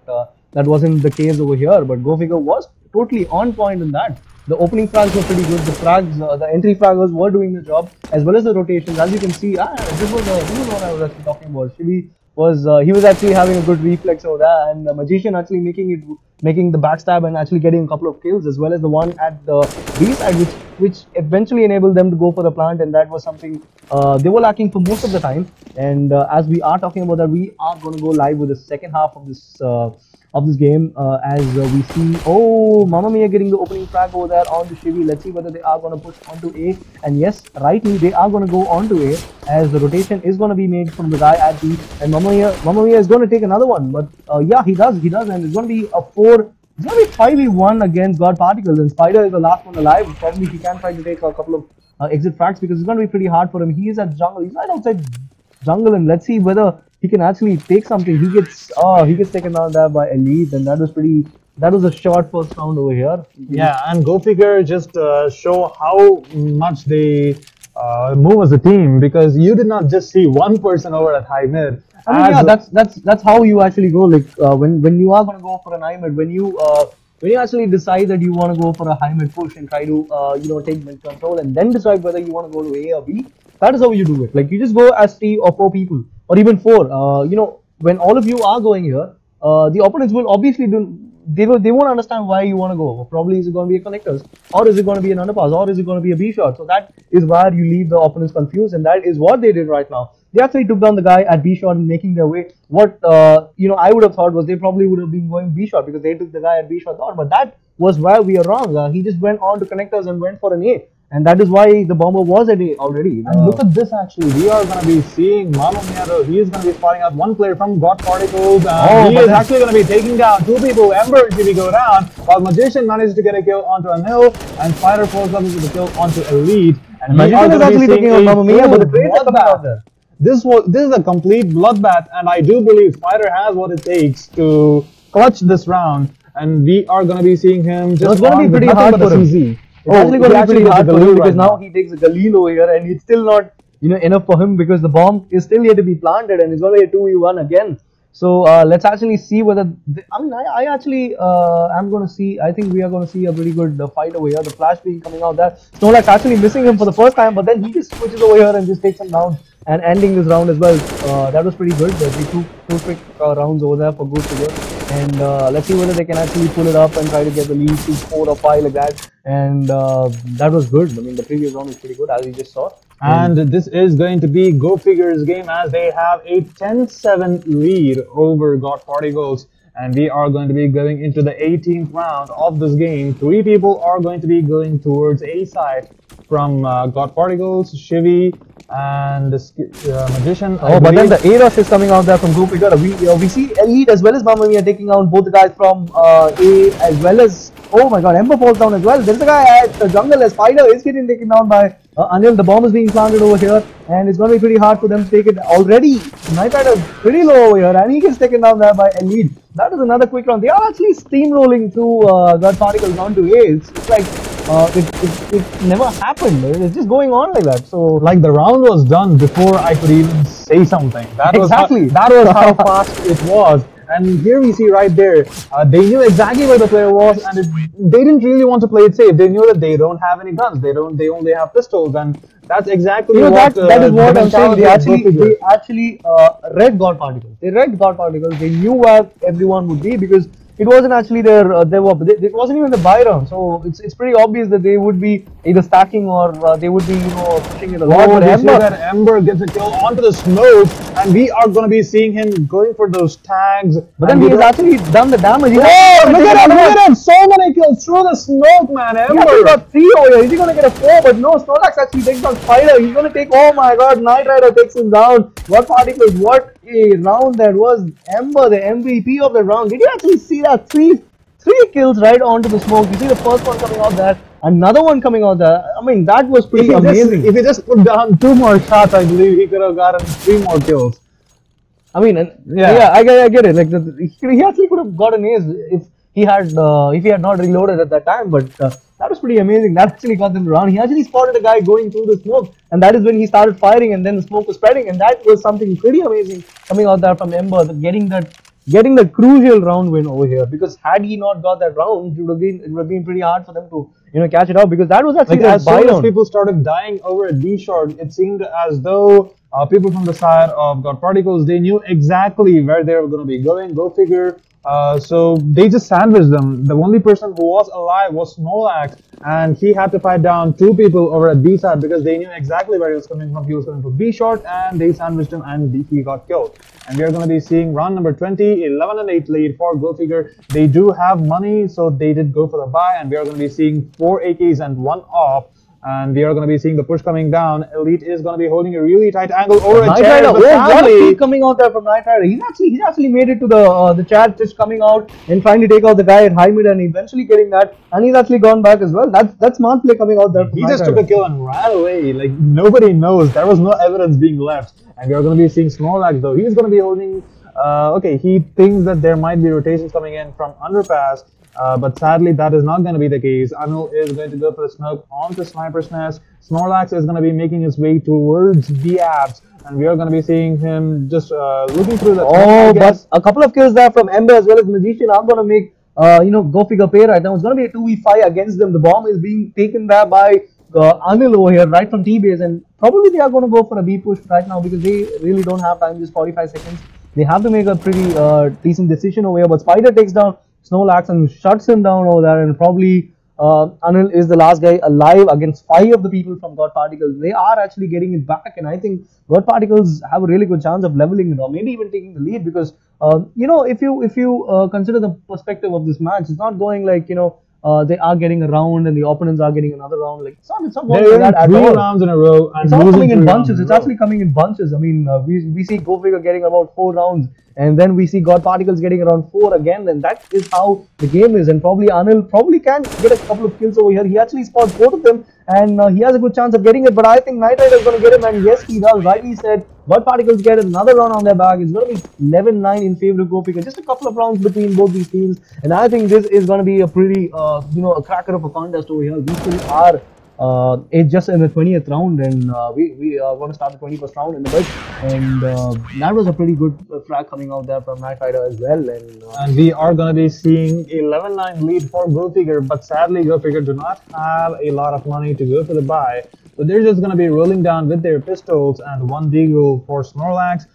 that wasn't the case over here. But GoFigure was totally on point in that. The opening frags were pretty good. The frags, the entry fraggers were doing the job, as well as the rotations. As you can see, this was what I was actually talking about. Shivi was he was actually having a good reflex over there, and the Magician actually making the backstab and actually getting a couple of kills, as well as the one at the B side, which eventually enabled them to go for the plant, and that was something they were lacking for most of the time. And as we are talking about that, we are going to go live with the second half of this game, as we see, oh, Mamma Mia getting the opening frag over there onto Shivi. Let's see whether they are going to push onto A. And yes, rightly, they are going to go onto A, as the rotation is going to be made from the guy at B. And Mamma Mia is going to take another one. But yeah, he does, and it's going to be a 4. It's going to be 5v1 against God Particles, and Spider is the last one alive. Probably he can try to take a couple of exit frags, because it's going to be pretty hard for him. He is at jungle. He's right outside jungle, and let's see whether he can actually take something. He gets taken down there by Elite, and that was a short first round over here. Yeah, and GoFigure just show how much they move as a team, because you did not just see one person over at high mid. I mean, yeah, that's how you actually go. Like when you are gonna go for an high mid, when you actually decide that you want to go for a high mid push and try to take mid control, and then decide whether you want to go to A or B. That is how you do it. Like, you just go as 3 or 4 people, or even 4. When all of you are going here, the opponents will obviously they won't understand why you want to go. Probably is it going to be a connectors, or is it going to be an underpass, or is it going to be a B shot? So that is where you leave the opponents confused, and that is what they did right now. They actually took down the guy at B shot and making their way. What I would have thought was they probably would have been going B shot, because they took the guy at B shot down. But that was where we are wrong. He just went on to connectors and went for an A. And that is why the bomber was at A already. And look at this, actually. We are going to be seeing Mamma Mia, though. He is going to be spotting out one player from God Particles. He is actually going to be taking down 2 people. Ember and Jimmy go down, while Magician manages to get a kill onto Anil, and Spider falls up with the kill onto Elite. And Magician is actually taking on Mamma Mia, but the trades are coming out there. This is a complete bloodbath, and I do believe Spider has what it takes to clutch this round. And we are going to be seeing him just it's going to be pretty hard for him. It's actually going to be pretty hard for him, because now he takes a Galil over here, and it's still not enough for him, because the bomb is still yet to be planted, and it's going to be a 2v1 again. So let's actually see whether I actually am going to see. I think we are going to see a pretty good fight over here. The flash being coming out there. Snorlax actually missing him for the first time, but then he just switches over here and just takes him down and ending this round as well. That was pretty good. The two quick rounds over there for GoFigure. And let's see whether they can actually pull it up and try to get the lead to 4 or 5 like that. And that was good. I mean, the previous round was pretty good, as you just saw. And this is going to be GoFigure's game, as they have a 10-7 lead over God Particles. And we are going to be going into the 18th round of this game. 3 people are going to be going towards A side from God Particles, Shivi, and the Magician. But then the A rush is coming out there from GoFigure. We see Elite as well as Mamma Mia taking out both the guys from A, as well as, oh my god, Ember falls down as well. There's a guy at the jungle, as Spider is getting taken down by Anil. The bomb is being planted over here, and it's going to be pretty hard for them to take it. Already, Night Rider is pretty low over here, and he gets taken down there by Elite. That is another quick round. They are actually steamrolling through God Particles onto A. It's like it never happened. It's just going on like that. So, like, the round was done before I could even say something. That was how fast it was. And here we see right there, they knew exactly where the player was, and they didn't really want to play it safe. They knew that they don't have any guns. They only have pistols, and that's exactly what that is what I'm saying. They actually read God Particles. They read God Particles. They knew where everyone would be, because it wasn't actually it wasn't even the buy round. So it's pretty obvious that they would be either stacking or they would be pushing it a lot. But Ember gets a kill onto the smoke, and we are going to be seeing him going for those tags. But then he has actually done the damage. Oh, look at him! So many kills through the smoke, man. Ember he got 3 over here. Is he going to get a 4? But no, Snorlax actually takes down Spider. He's going to take, oh my god, Night Rider takes him down. What Particles? What a round that was. Ember, the MVP of the round. Did you actually see that? 3 kills right onto the smoke. You see the first one coming out there, another one coming out there. I mean, that was pretty amazing. If he just put down 2 more shots, I believe he could have gotten 3 more kills. I mean, yeah, I get it. Like he actually could have got an ace if he had not reloaded at that time. But that was pretty amazing. That actually got them around. He actually spotted a guy going through the smoke, and that is when he started firing, and then the smoke was spreading, and that was something pretty amazing coming out there from Ember, getting the crucial round win over here. Because had he not got that round, it would have been pretty hard for them to catch it out, because that was actually like as soon as people started dying over a D short, it seemed as though people from the side of God Particles, they knew exactly where they were going to be going. Go figure. So they just sandwiched them. The only person who was alive was Snorlax, and he had to fight down 2 people over at B side because they knew exactly where he was coming from. He was coming from B short, and they sandwiched him, and he got killed. And we are going to be seeing round number 20, 11 and 8 lead for GoFigure. They do have money, so they did go for the buy, and we are going to be seeing 4 AKs and 1 off. And we are going to be seeing the push coming down. Elite is going to be holding a really tight angle over a chair. What a kick coming out there from Knight Rider. He's actually made it to the chat, just coming out and trying to take out the guy at high mid, and eventually getting that. And he's actually gone back as well. That's smart play coming out there from He just took a kill and ran away. Like, nobody knows. There was no evidence being left. And we are going to be seeing Snorlax though. He's going to be holding. Okay, he thinks that there might be rotations coming in from underpass. But sadly, that is not going to be the case. Anil is going to go for the smoke onto Sniper's Nest. Snorlax is going to be making his way towards the apps, and we are going to be seeing him just looking through the. Oh, but a couple of kills there from Ember as well as Magician. I'm going to make GoFigure pay right now. It's going to be a 2v5 against them. The bomb is being taken there by Anil over here, right from T base, and probably they are going to go for a B push right now because they really don't have time. Just 45 seconds. They have to make a pretty decent decision over here. But Spider takes down Snorlax and shuts him down over there, and probably Anil is the last guy alive against 5 of the people from God Particles. They are actually getting it back, and I think God Particles have a really good chance of leveling it, or maybe even taking the lead, because if you consider the perspective of this match, it's not going like they are getting a round and the opponents are getting another round. Like it's not going like that at all. 3 rounds in a row, and it's not coming in bunches. It's actually coming in bunches. I mean, we see GoFigure getting about 4 rounds, and then we see God Particles getting around 4 again, and that is how the game is. And probably Anil can get a couple of kills over here. He actually spots both of them, and he has a good chance of getting it. But I think Knight Rider is going to get him, and yes, he does. Rightly said. God Particles get another round on their back. It's going to be 11-9 in favor of GoFigure. Just a couple of rounds between both these teams, and I think this is going to be a pretty, a cracker of a contest over here. These two are just in the 20th round, and we are going to start the 21st round in a bit. And that was a pretty good frag coming out there from Knight Rider as well. And we are going to be seeing 11-9 lead for GoFigure, but sadly GoFigure do not have a lot of money to go for the buy. So they're just going to be rolling down with their pistols, and 1 deagle for Snorlax.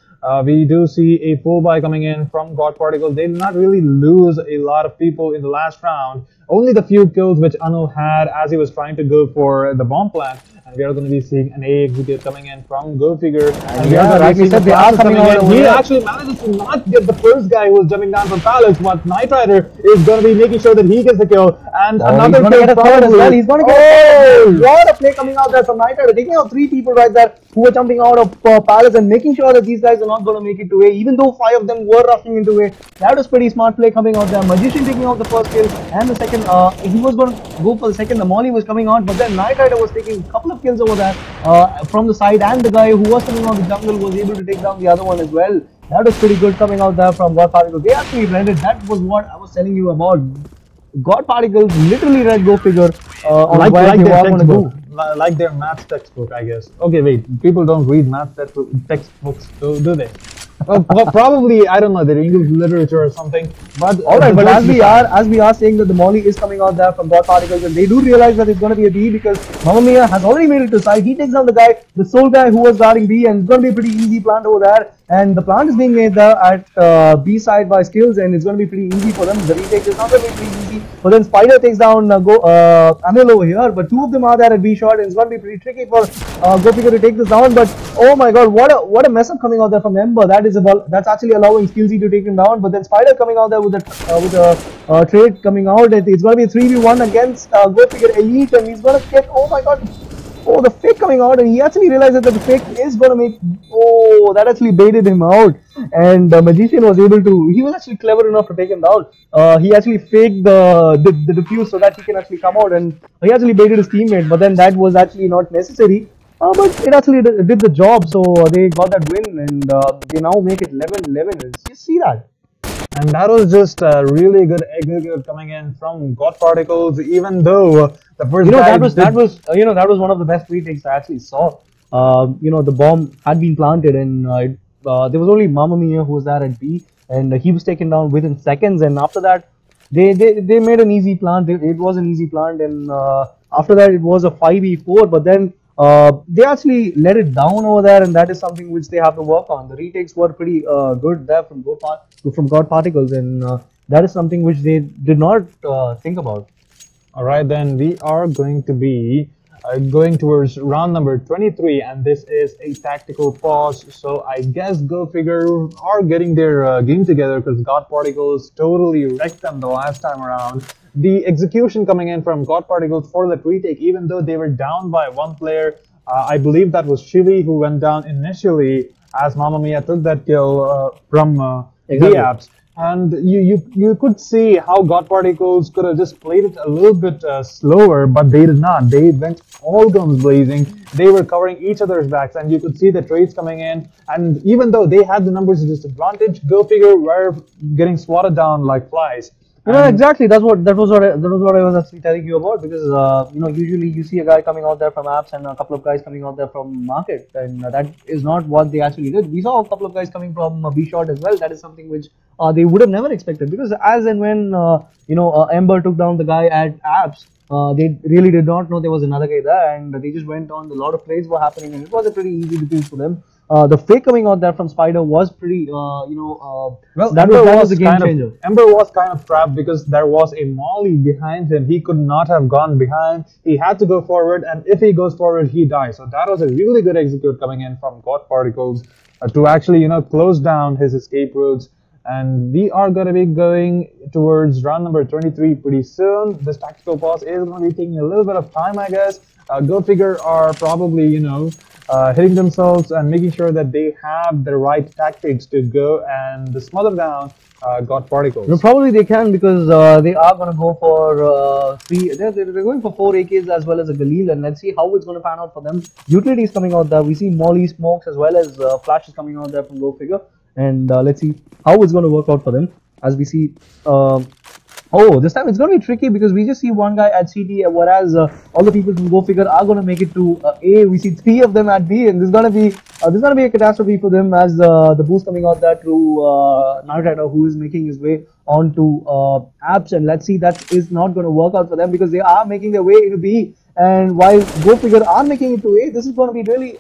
We do see a full buy coming in from God Particles. They did not really lose a lot of people in the last round. Only the few kills which Anil had as he was trying to go for the bomb plant. And we are going to be seeing an A execute coming in from GoFigure. And like we said, they are coming out. He actually manages to not get the first guy who was jumping down from Palace, but Knight Rider is going to be making sure that he gets the kill. And another kill probably. He's going to get a third. What a play coming out there from Knight Rider, taking out 3 people right there who were jumping out of Palace and making sure that these guys are not going to make it to A, even though 5 of them were rushing into A. That was pretty smart play coming out there. Magician taking out the first kill, and the second, he was going to go for the second. The Molly was coming out, but then Knight Rider was taking a couple of kills over there from the side, and the guy who was coming out of the jungle was able to take down the other one as well. That was pretty good coming out there from God Particles. They actually read it. That was what I was telling you about. God Particles literally read GoFigure on where they were going to go. Like their math textbook, I guess. Okay, wait. People don't read math textbooks, do they? Well, probably, I don't know, their English literature or something. But alright, but as we are saying that the Molly is coming out there from God Particles, and they do realize that it's going to be a B because Mamma Mia has already made it to side. He takes down the guy, the sole guy who was guarding B, and it's going to be a pretty easy plant over there. And the plant is being made there at B side by Skills, and it's going to be pretty easy for them. The retake is not going to be pretty easy. But then Spider takes down Anil over here, but 2 of them are there at B shot, and it's going to be pretty tricky for GoFigure to take this down. But oh my god, what a mess up coming out there from Ember. That's actually allowing Skillsy to take him down. But then Spider coming out there with a trade coming out. It's going to be a 3v1 against GoFigure Elite, and he's going to get, oh my god. Oh, the fake coming out, and he actually realizes that the fake is going to make... Oh, that actually baited him out. And the Magician was able to... He was actually clever enough to take him down. He actually faked the defuse so that he can actually come out, and he actually baited his teammate, but then that was actually not necessary. But it actually did the job, so they got that win, and they now make it 11-11. Just see that. And that was just a really good execute coming in from God Particles, even though the first guy that was one of the best retakes I actually saw. The bomb had been planted, and there was only Mamma Mia who was there at B, and he was taken down within seconds. And after that, they made an easy plant. It was an easy plant, and after that it was a 5v4. But then they actually let it down over there, and that is something which they have to work on. The retakes were pretty good there from God Particles, and that is something which they did not think about. Alright, then we are going to be going towards round number 23, and this is a tactical pause. So I guess GoFigure are getting their game together, because God Particles totally wrecked them the last time around. The execution coming in from God Particles for that retake, even though they were down by one player, I believe that was Shivi who went down initially, as Mamma Mia took that kill from Exactly. Apps. And you could see how God Particles could have just played it a little bit slower, but they did not. They went all guns blazing. They were covering each other's backs, and you could see the trades coming in. And even though they had the numbers disadvantage, GoFigure were getting swatted down like flies. Yeah, exactly. That was what I was actually telling you about, because usually you see a guy coming out there from Apps and a couple of guys coming out there from Market, and that is not what they actually did. We saw a couple of guys coming from B Shot as well. That is something which they would have never expected, because as and when Ember took down the guy at Apps, they really did not know there was another guy there, and they just went on. A lot of plays were happening, and it was a pretty easy defeat for them. The fake coming out there from Spider was pretty, Well, that was a game changer. Ember was kind of trapped because there was a Molly behind him. He could not have gone behind. He had to go forward, and if he goes forward, he dies. So that was a really good execute coming in from God Particles to actually, close down his escape routes. And we are going to be going towards round number 23 pretty soon. This tactical pause is going to be taking a little bit of time, I guess. GoFigure are probably, hitting themselves and making sure that they have the right tactics to go and smother down God Particles. No, probably they can, because they are going to go for they're going for 4 AKs as well as a Galil, and let's see how it's going to pan out for them. Utilities coming out there. We see Molly, Smokes, as well as flashes coming out there from GoFigure, and let's see how it's going to work out for them, as we see. Oh, this time it's going to be tricky, because we just see one guy at CT, whereas all the people from GoFigure are going to make it to A. We see 3 of them at B, and this is going to be a catastrophe for them, as the boost coming out there to Night Rider, who is making his way onto Apps, and let's see, that is not going to work out for them, because they are making their way into B. And while GoFigure are making it to A, this is going to be really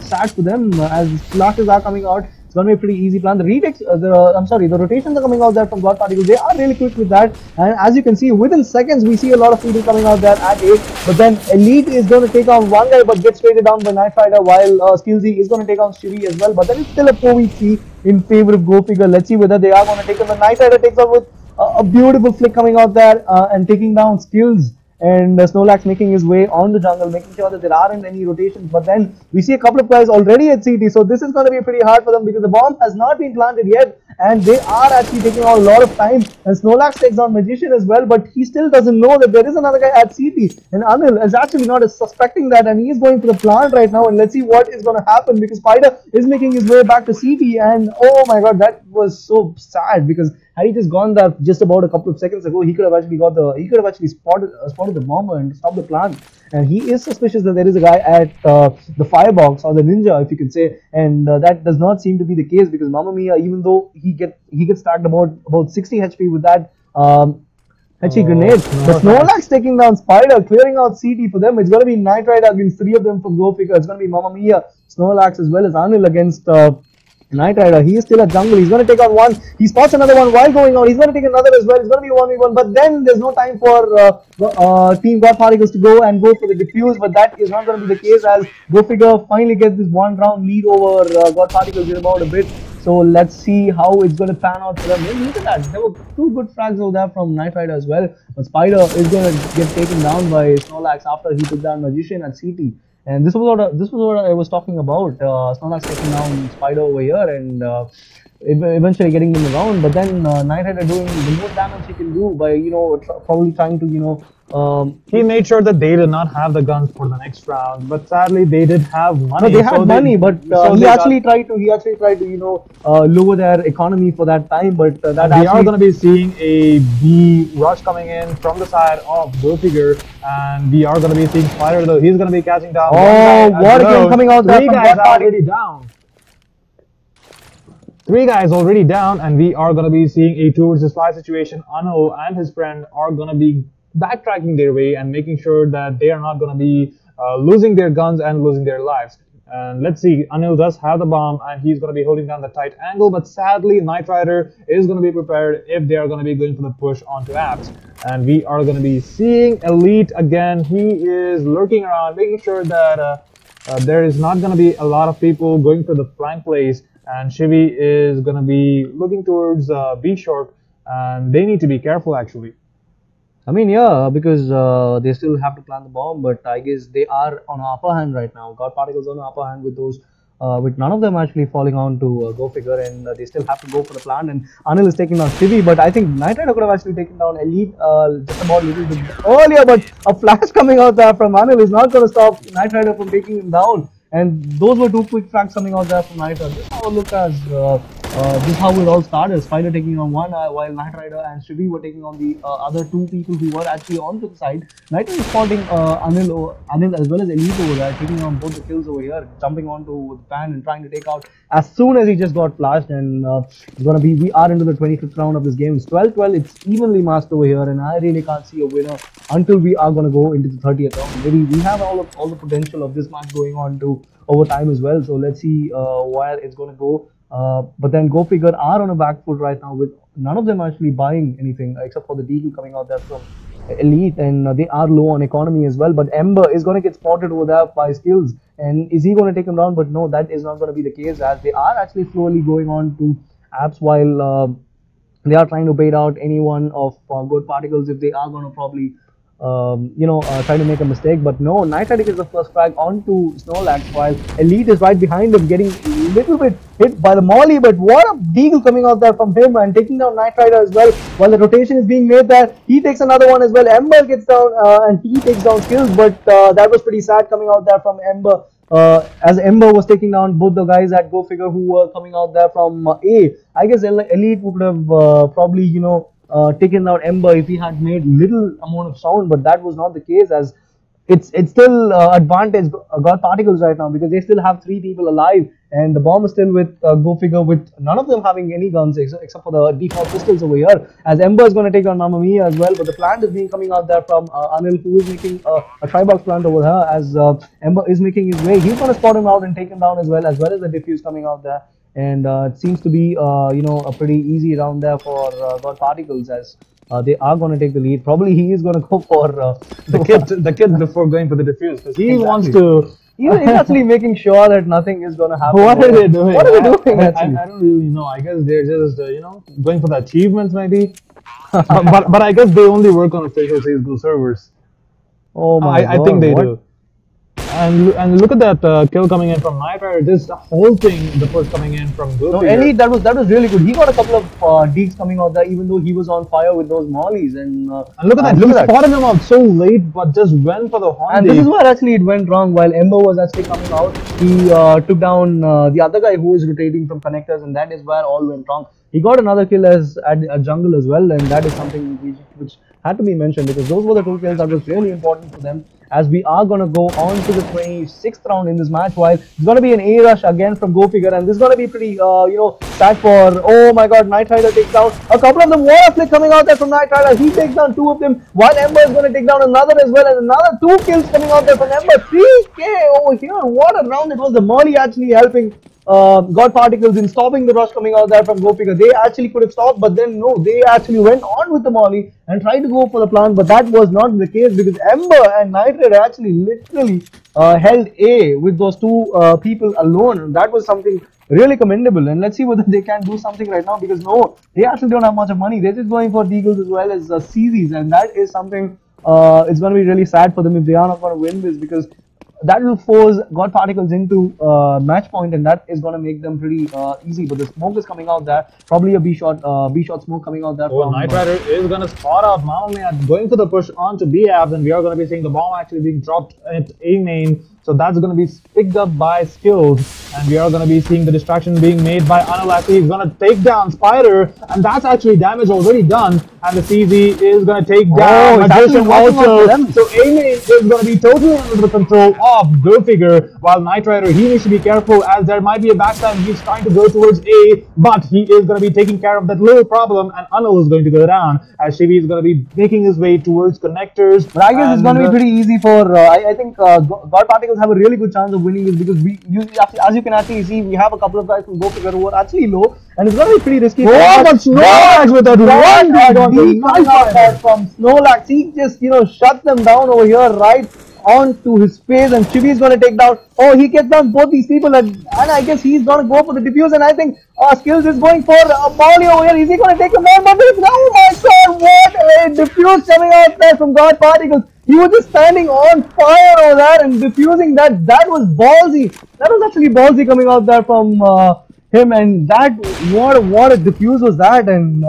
sad for them, as flashes are coming out. It's going to be a pretty easy plan. The retakes, the rotations are coming out there from God Particles. They are really quick with that. And as you can see, within seconds, we see a lot of people coming out there at 8. But then Elite is going to take on one guy, but gets traded down by Knight Rider, while Skillsy is going to take on Shiri as well. But then it's still a 4v3 in favor of GoFigure. Let's see whether they are going to take on. The Knight Rider takes on with a beautiful flick coming out there and taking down Skills. And Snorlax making his way on the jungle, making sure that there aren't any rotations. But then we see a couple of guys already at CT, so this is going to be pretty hard for them, because the bomb has not been planted yet, and they are actually taking on a lot of time. And Snorlax takes on Magician as well, but he still doesn't know that there is another guy at CT. And Anil is actually not suspecting that, and he is going for the plant right now. And let's see what is going to happen, because Spider is making his way back to CT, and oh my god, that was so sad, because had he just gone there just about a couple of seconds ago, he could have actually spotted the bomber and stopped the plant. And he is suspicious that there is a guy at the firebox, or the ninja, if you can say, and that does not seem to be the case, because Mamma Mia, even though he gets stacked about 60 HP with that HE grenade. The Snorlax taking down Spider, clearing out CT for them. It's going to be Knight Rider against 3 of them from GoFigure. It's going to be Mamma Mia, Snorlax, as well as Anil against Knight Rider. He is still at jungle. He's going to take on one. He spots another one while going on. He's going to take another as well. It's going to be a 1v1. But then there's no time for Team God Particles to go for the defuse. But that is not going to be the case, as GoFigure finally gets this 1 round lead over God Particles in about a bit. So let's see how it's going to pan out for them. Look at that. There were 2 good frags over there from Knight Rider as well. But Spider is going to get taken down by Snorlax after he took down Magician at CT. And this was what I was talking about. Snorlax taking down Spider over here and eventually getting them around. But then Knight Rider doing the most damage he can do by probably trying to He made sure that they did not have the guns for the next round, but sadly they did have money. No, they had so money, but so he they actually tried to lower their economy for that time. But that we are actually going to be seeing a B rush coming in from the side of GoFigure, and we are going to be seeing Spider though. He's going to be catching down. Oh, what a kill coming out there Three from guys God Party. already down. 3 guys already down, and we are going to be seeing a 2 versus 5 situation. Anil and his friend are going to be backtracking their way and making sure that they are not going to be losing their guns and losing their lives. And let's see, Anil does have the bomb and he's going to be holding down the tight angle, but sadly Knight Rider is going to be prepared if they are going to be going for the push onto apps. And we are going to be seeing Elite again. He is lurking around, making sure that there is not going to be a lot of people going for the flank plays, and Shivi is going to be looking towards B short, and they need to be careful actually. I mean, yeah, because they still have to plant the bomb, but I guess they are on upper hand right now. God Particles on upper hand with those, with none of them actually falling on to GoFigure, and they still have to go for the plant. And Anil is taking down Shivi, but I think Knight Rider could have actually taken down Elite just about a little bit earlier, but a flash coming out there from Anil is not going to stop Knight Rider from taking him down. And those were 2 quick frags coming out there from Knight Rider. This is how it looked as this is how it all started. Spider taking on one, while Knight Rider and Shivi were taking on the other 2 people who were actually on the side. Knight Rider is spotting Anil as well as Elite over there, taking on both the kills over here, jumping onto the fan and trying to take out as soon as he just got flashed. And it's gonna be, we are into the 25th round of this game. It's 12-12. It's evenly matched over here, and I really can't see a winner until we are gonna go into the 30th round. Maybe we have all the potential of this match going on to overtime as well. So let's see where it's going to go. But then GoFigure are on a back foot right now, with none of them actually buying anything except for the deal coming out there from Elite, and they are low on economy as well. But Ember is going to get spotted over there by Skills, and is he going to take him down? But no, that is not going to be the case, as they are actually slowly going on to apps while they are trying to bait out any one of Good Particles if they are going to probably try to make a mistake. But no, Knight Rider gets the first frag onto Snorlax, while Elite is right behind him, getting a little bit hit by the Molly. But what a deagle coming out there from him and taking down Knight Rider as well. While the rotation is being made there, he takes another one as well. Ember gets down and he takes down Skills, but that was pretty sad coming out there from Ember. As Ember was taking down both the guys at GoFigure who were coming out there from A. I guess Elite would have probably, taken out Ember if he had made little amount of sound, but that was not the case, as it's still advantage God Particles right now, because they still have 3 people alive, and the bomb is still with GoFigure, with none of them having any guns except for the default pistols over here, as Ember is going to take down Mamma Mia as well. But the plant is being coming out there from Anil, who is making a tri-box plant over here, as Ember is making his way. He's going to spot him out and take him down as well as the diffuse coming out there. And it seems to be a pretty easy round there for God Particles, as they are going to take the lead. Probably he is going to go for the kid before going for the diffuse, because he wants to. He's actually making sure that nothing is going to happen. What are they doing? What are they doing? I don't really know. I guess they're just going for the achievements maybe. but I guess they only work on official CS:GO servers. Oh my God! I think they do. And look at that kill coming in from Knight Rider. This whole thing, the push coming in from GoFigure. No, Elite, that was really good. He got a couple of deeks coming out there, even though he was on fire with those mollies. And look at that, he spotted him out so late, but just went for the horn. And this is where actually it went wrong. While Ember was actually coming out, he took down the other guy who was rotating from connectors, and that is where all went wrong. He got another kill as at jungle as well, and that is something which had to be mentioned, because those were the 2 kills that was really important for them. As we are going to go on to the 26th round in this match, while it's going to be an A rush again from GoFigure, and this is going to be pretty, sad for, oh my God, Knight Rider takes down a couple of them. What a flick coming out there from Knight Rider. He takes down 2 of them, while Ember is going to take down another as well, and another 2 kills coming out there from Ember. 3K over here. What a round it was. The Molly actually helping God Particles in stopping the rush coming out there from GoFigure. They actually could have stopped, but then no, they actually went on with the Molly and tried to go for the plant, but that was not the case, because Ember and Knight Rider actually literally held A with those 2 people alone. That was something really commendable, and let's see whether they can do something right now, because no, they actually don't have much of money. They're just going for Deagles as well as CZs, and that is something it's going to be really sad for them if they are not going to win this, because that will force God Particles into match point, and that is going to make them pretty easy. But the smoke is coming out there, probably a B shot smoke coming out there. Oh, Knight Rider is going to spot out Mamma Mia going for the push onto B abs, and we are going to be seeing the bomb actually being dropped at A main. So that's going to be picked up by Skills, and we are going to be seeing the distraction being made by Anulasi. He's going to take down Spider, and that's actually damage already done. And the CZ is going to take down Magician also. So A main is going to be totally under the control of GoFigure, while Knight Rider, he needs to be careful as there might be a backstab. He's trying to go towards A, but he is going to be taking care of that little problem, and Anil is going to go down as Shivi is going to be making his way towards connectors. But I guess it's going to be pretty easy for, I think God Particles have a really good chance of winning this, because as you can actually see, we have a couple of guys from GoFigure who are actually low, and it's going to be pretty risky. Oh, but Snorlax with that one deep from Snorlax, he just, shut them down over here right onto his face, and Chibi is going to take down. Oh, he gets down both these people, and I guess he's going to go for the diffuse, and I think Skills is going for Molly over here. Is he going to take him down? But oh my god, what a diffuse coming out there from God Particles. He was just standing on fire over there and diffusing that. That was ballsy. That was actually ballsy coming out there from him, and that what a diffuse was that, and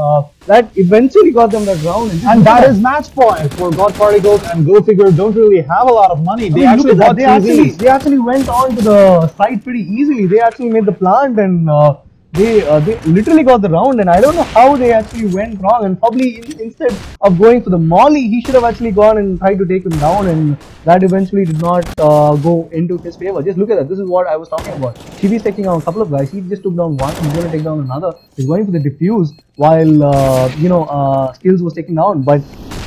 that eventually got them that round. And that is match point for God Particles, and GoFigure don't really have a lot of money. They actually got they actually went on to the side pretty easily. They actually made the plant, and they literally got the round, and I don't know how they actually went wrong, and probably instead of going for the molly, he should have actually gone and tried to take him down, and that eventually did not go into his favor. Just look at that. This is what I was talking about. Chibi's taking down a couple of guys. He just took down one. He's going to take down another. He's going for the diffuse while Skills was taken down. But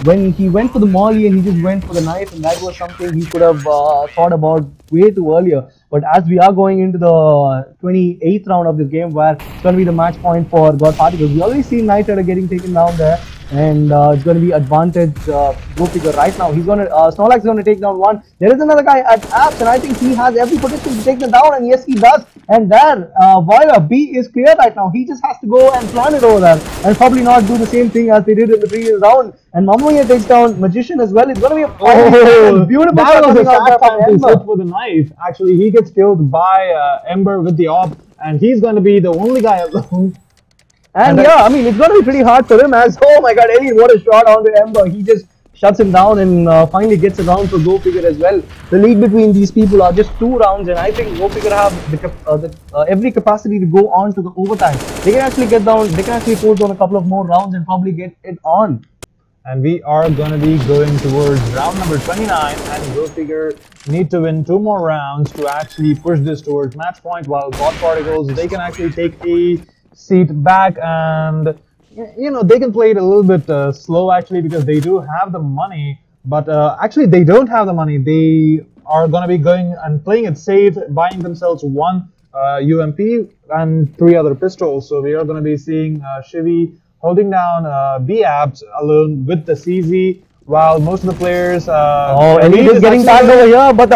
when he went for the molly and he just went for the knife, and that was something he could have thought about way too earlier. But as we are going into the 28th round of this game, where it's going to be the match point for God Particles, we already see Knight Rider getting taken down there, and it's going to be advantage GoFigure right now. He's going to Snorlax is going to take down one. There is another guy at Apps, and I think he has every potential to take them down, and yes, he does. And there, Voila B is clear right now. He just has to go and plant it over there, and probably not do the same thing as they did in the previous round. And Mamma Mia takes down Magician as well. It's going to be a beautiful. That was a sad time to sit for the knife. Actually, he gets killed by Ember with the AWP, and he's going to be the only guy alone. And yeah, I mean, it's going to be pretty hard for him, as, oh my god, Ellie, what a shot onto Ember. He just shuts him down and finally gets a round for GoFigure as well. The lead between these people are just 2 rounds, and I think GoFigure have every capacity to go on to the overtime. They can actually get down, they can actually force on a couple of more rounds and probably get it on. And we are going to be going towards round number 29, and GoFigure need to win 2 more rounds to actually push this towards match point, while God Particles, they can actually take a seat back, and they can play it a little bit slow actually, because they do have the money, but actually they don't have the money. They are going to be going and playing it safe, buying themselves 1 UMP and 3 other pistols. So we are going to be seeing Shivi holding down B-Abs alone with the CZ, while most of the players... Elite is getting tagged over here, but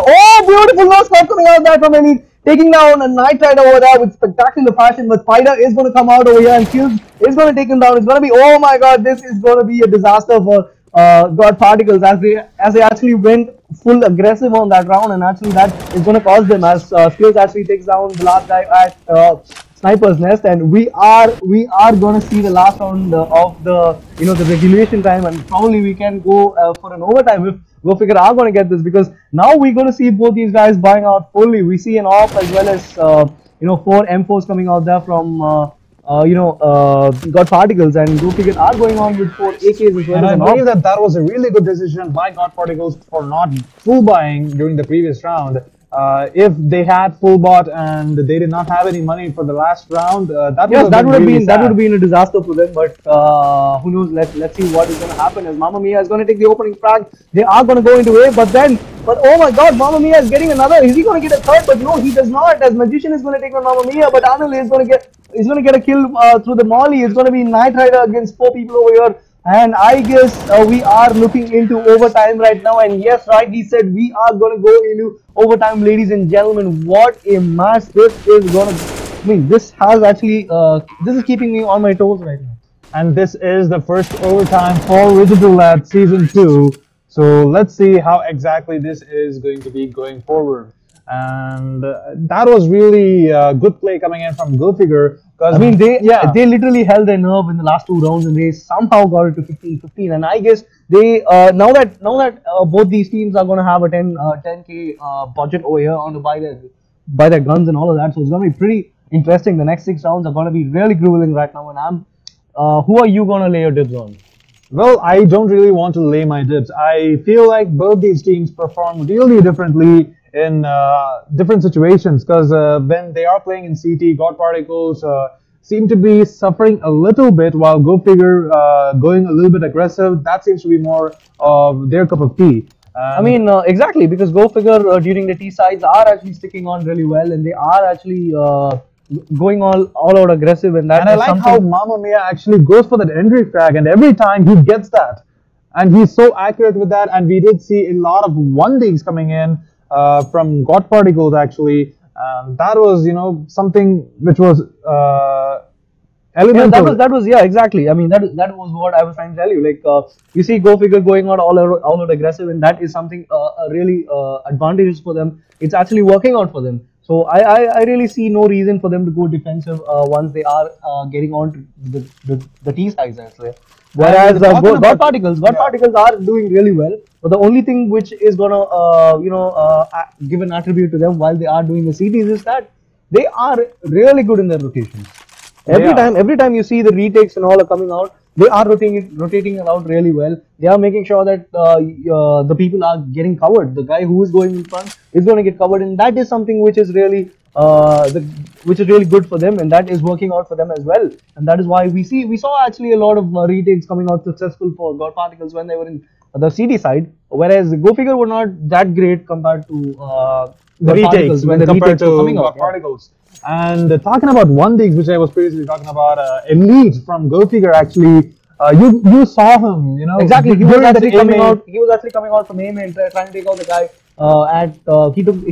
beautiful no scope coming out there from Elite, taking down a Knight Rider over there with spectacular fashion, but Spider is going to come out over here, and Kills is going to take him down. It's going to be, oh my god, this is going to be a disaster for God Particles, as they actually went full aggressive on that round, and actually that is going to cost them, as Skills actually takes down the last guy at Sniper's Nest, and we are going to see the last round of the the regulation time, and probably we can go for an overtime if GoFigure are going to get this, because now we're going to see both these guys buying out fully. We see an AWP as well as 4 M4s coming out there from God Particles, and GoFigure are going on with 4 AKs as well. And I believe that was a really good decision by God Particles for not full buying during the previous round. If they had full bought and they did not have any money for the last round, that would have been a disaster for them. But who knows? Let's see what is going to happen, as Mamma Mia is going to take the opening frag. They are going to go into A, but oh my god, Mamma Mia is getting another. Is he going to get a third? But no, he does not, as Magician is going to take on Mamma Mia, but Anil is going to get a kill through the molly. It's going to be Knight Rider against 4 people over here. And I guess we are looking into overtime right now, and yes, rightly said, we are going to go into overtime, ladies and gentlemen. What a match this is going to... I mean, this has actually... this is keeping me on my toes right now. And this is the first overtime for Rigid Roulette Season 2. So let's see how exactly this is going to be going forward. And that was really a good play coming in from GoFigure. I mean, they literally held their nerve in the last 2 rounds, and they somehow got it to 15-15. And I guess they now that both these teams are going to have a 10k budget over here on to buy their guns and all of that, so it's going to be pretty interesting. The next 6 rounds are going to be really grueling right now. And who are you going to lay your dibs on? Well, I don't really want to lay my dibs. I feel like both these teams perform really differently in different situations, because when they are playing in CT, God Particles seem to be suffering a little bit, while GoFigure going a little bit aggressive. That seems to be more of their cup of tea. I mean, exactly, because GoFigure during the T sides are actually sticking on really well, and they are actually going all out aggressive, and that. And I like how Mamma Mia actually goes for that entry frag, and every time he gets that, and he's so accurate with that. And we did see a lot of 1Ds coming in from God Particles actually. That was, something which was elemental. Yeah, that was exactly. I mean, that was what I was trying to tell you. Like, you see GoFigure going on all out aggressive, and that is something really advantageous for them. It's actually working out for them. So I really see no reason for them to go defensive once they are getting on to the T sides actually. Whereas God Particles are doing really well. But the only thing which is gonna give an attribute to them while they are doing the CTs is that they are really good in their rotations. Every time you see the retakes and all are coming out, they are rotating it out really well. They are making sure that the people are getting covered. The guy who is going in front is going to get covered, and that is something which is really good for them, and that is working out for them as well. And that is why we saw actually a lot of retakes coming out successful for God Particles when they were in the CD side, whereas GoFigure were not that great compared to the retakes when the compared retakes were to coming out. God Particles. And talking about 1Ds, which I was previously talking about, Elite from GoFigure actually, you saw him, Exactly, he was actually coming AMA. out. He was actually coming out from aim and trying to take out the guy.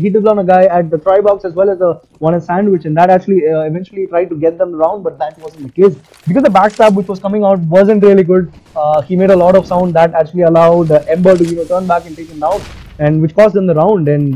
He took down a guy at the try box as well as the one at sandwich, and that actually eventually tried to get them around, but that wasn't the case because the backstab which was coming out wasn't really good. He made a lot of sound that actually allowed Ember to turn back and take him down, and which cost them the round. And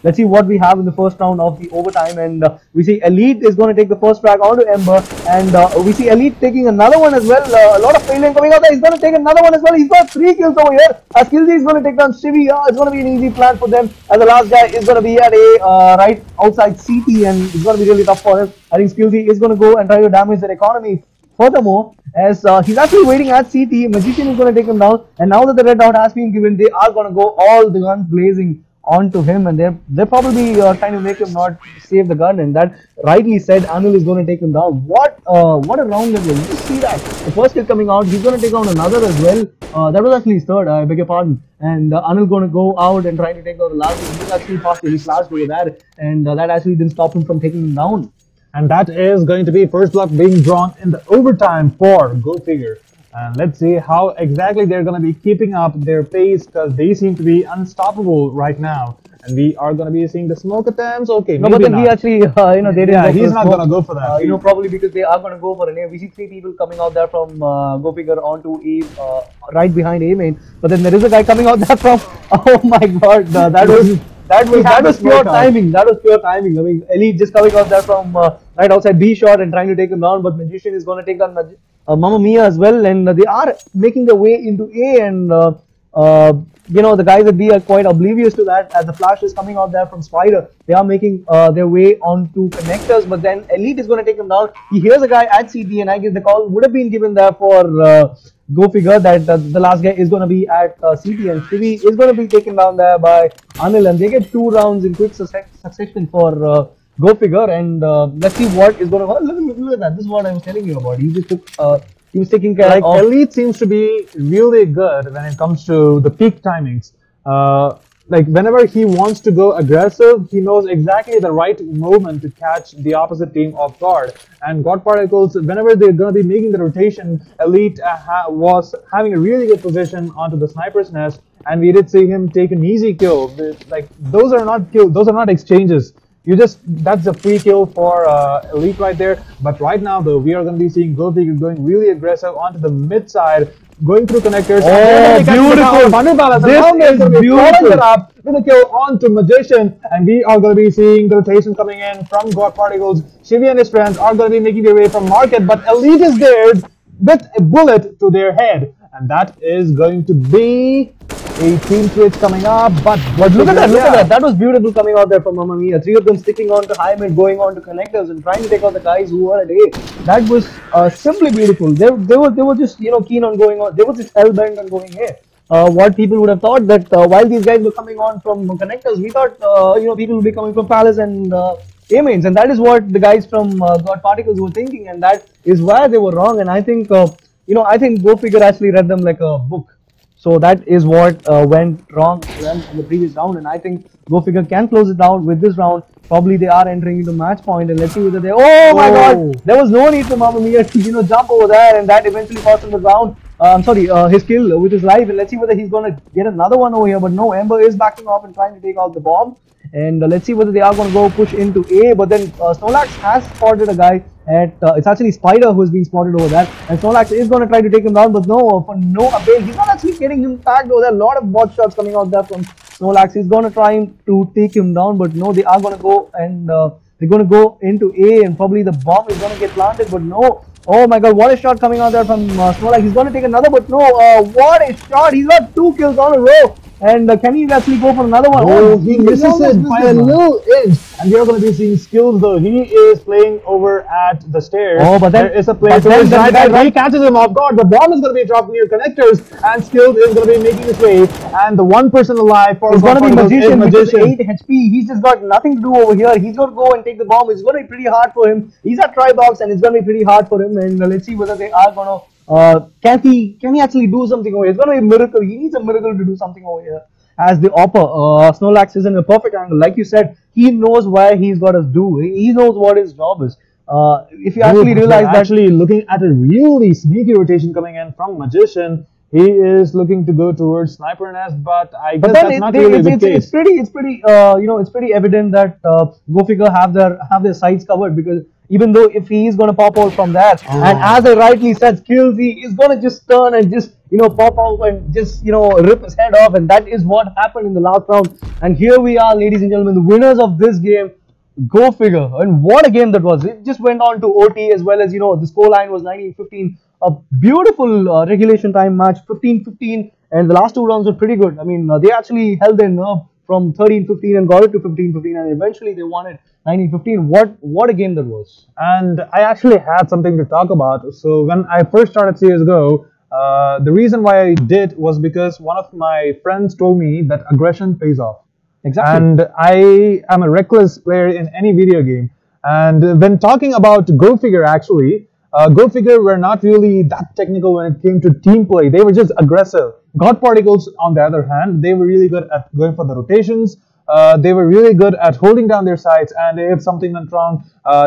let's see what we have in the first round of the overtime, and we see Elite is going to take the first frag onto Ember, and we see Elite taking another one as well. A lot of failure coming out there. He's going to take another one as well. He's got 3 kills over here. As Skillzy is going to take down Shivi. It's going to be an easy plan for them, as the last guy is going to be at a right outside CT, and it's going to be really tough for him. I think Skillzy is going to go and try to damage their economy. Furthermore, as he's actually waiting at CT, Magician is going to take him down, and now that the red dot has been given, they are going to go all the guns blazing onto him, and they're probably trying to make him not save the gun, and that rightly said, Anil is going to take him down. What a round that was. You see that the first kill coming out, he's going to take down another as well. That was actually his third, I beg your pardon. And Anil going to go out and try to take out the last one. He's actually faster, he slashed over there, and that actually didn't stop him from taking him down. And that is going to be first block being drawn in the overtime for GoFigure. And let's see how exactly they're going to be keeping up their pace, because they seem to be unstoppable right now. And we are going to be seeing the smoke attempts. Okay, no, but then he actually, they didn't. Yeah, he's not going to go for that. Probably because they are going to go for an A. We see 3 people coming out there from GoFigure onto A, right behind A main. But then there is a guy coming out there from. Oh my God, that was pure timing. That was pure timing. I mean, Elite just coming out there from right outside B shot and trying to take him down, but Magician is going to take down Mamma Mia as well, and they are making their way into A, and the guys at B are quite oblivious to that, as the flash is coming out there from Spider. They are making their way onto connectors, but then Elite is going to take him down. He hears a guy at CT, and I guess the call would have been given there for GoFigure that the last guy is going to be at CT, and Shivi is going to be taken down there by Anil, and they get 2 rounds in quick succession for GoFigure, and let's see what is going to happen. Look at that. This is what I was telling you about. He just took, he was taking care of. Elite seems to be really good when it comes to the peak timings. Like whenever he wants to go aggressive, he knows exactly the right moment to catch the opposite team off guard. And God Particles, whenever they're going to be making the rotation, Elite was having a really good position onto the sniper's nest, and we did see him take an easy kill. Like those are not kills, those are not exchanges. That's a free kill for Elite right there. But right now, though, we are going to be seeing GoFigure going really aggressive onto the mid side going through connectors. Oh, beautiful! This is beautiful. It up with a kill on to Magician, and we are going to be seeing the rotation coming in from God Particles. Shivy and his friends are going to be making their way from Market, but Elite is there with a bullet to their head, and that is going to be a team switch coming up. But Look at that! That was beautiful coming out there from Mamma Mia. 3 of them sticking on to high mid, going on to connectors, and trying to take out the guys who were at A. That was simply beautiful. They were just keen on going on. They were just hell bent on going A. What people would have thought that while these guys were coming on from connectors, we thought people would be coming from Palace and A mains, and that is what the guys from God Particles were thinking, and that is why they were wrong. And I think I think GoFigure actually read them like a book. So that is what went wrong for them in the previous round, and I think GoFigure can close it down with this round. Probably they are entering into match point, and let's see whether they. Oh my God! There was no need for Mamma Mia to jump over there, and that eventually cost him the round. His kill with his life, and let's see whether he's gonna get another one over here. But no, Ember is backing off and trying to take out the bomb, and let's see whether they are gonna go push into A. But then Snorlax has spotted a guy. It's actually Spider who's being spotted over there, and Snorlax is going to try to take him down, but no, for no avail. He's not actually getting him tagged over there. A lot of bot shots coming out there from Snorlax. He's going to try to take him down, but no, they are going to go and they're going to go into A, and probably the bomb is going to get planted, but no. Oh my God, what a shot coming out there from Snorlax. He's going to take another, but no, what a shot. He's got 2 kills on a row. And can he actually go for another one? Oh, he misses it by a little inch. And we are going to be seeing skills though. He is playing over at the stairs. Oh, but then there is a player to his right. He catches him off guard. The bomb is going to be dropped near connectors, and Skills is going to be making his way. And the one person alive for it's going to be Magician. Magician. 8 HP. He's just got nothing to do over here. He's going to go and take the bomb. It's going to be pretty hard for him. He's at try box, and it's going to be pretty hard for him. And let's see whether they are going to. Can he actually do something over here? It's going to be a miracle. He needs a miracle to do something over here. As the upper, Snorlax is in a perfect angle. Like you said, he knows where he's got to do. He knows what his job is. If you actually realize that... Actually looking at a really sneaky rotation coming in from Magician. He is looking to go towards Sniper Nest, but I guess that's not really the case. It's pretty evident that GoFigure have their sides covered, because even though if he is going to pop out from there, and as I rightly said, Skills, he is going to just turn and just pop out and just rip his head off, and that is what happened in the last round. And here we are, ladies and gentlemen, the winners of this game. GoFigure, and what a game that was. It just went on to OT, as well as the scoreline was 19-15. A beautiful regulation time match, 15-15, and the last 2 rounds were pretty good. I mean, they actually held their nerve from 13-15 and got it to 15-15, and eventually they won it 19-15. What a game that was. And I actually had something to talk about. So when I first started CSGO, the reason why I did was because one of my friends told me that aggression pays off. Exactly. And I am a reckless player in any video game. And when talking about GoFigure, actually, GoFigure were not really that technical when it came to team play. They were just aggressive. God Particles, on the other hand, they were really good at going for the rotations. They were really good at holding down their sides, and if something went wrong,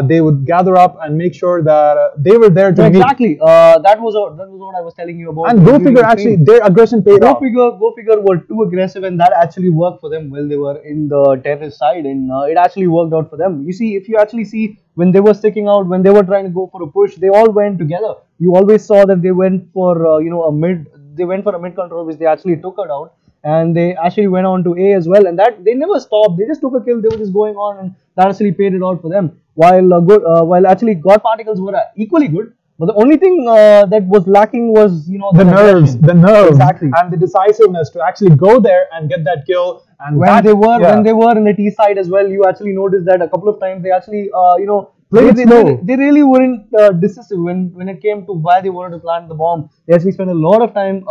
they would gather up and make sure that they were there to exactly. That was what I was telling you about. And GoFigure, actually, their aggression paid off. GoFigure were too aggressive, and that actually worked for them while they were in the terrorist side, and it actually worked out for them. You see, if you actually see when they were sticking out, when they were trying to go for a push, they all went together. You always saw that they went for a mid. They went for a mid control, which they actually took it out. And they actually went on to A as well, and that they never stopped. They just took a kill. They were just going on, and that actually paid it out for them. While actually God Particles were equally good, but the only thing that was lacking was the nerves, exactly, and the decisiveness to actually go there and get that kill. And when they were in the T side as well, you actually noticed that a couple of times they actually they really weren't decisive when it came to where they wanted to plant the bomb. They actually spent a lot of time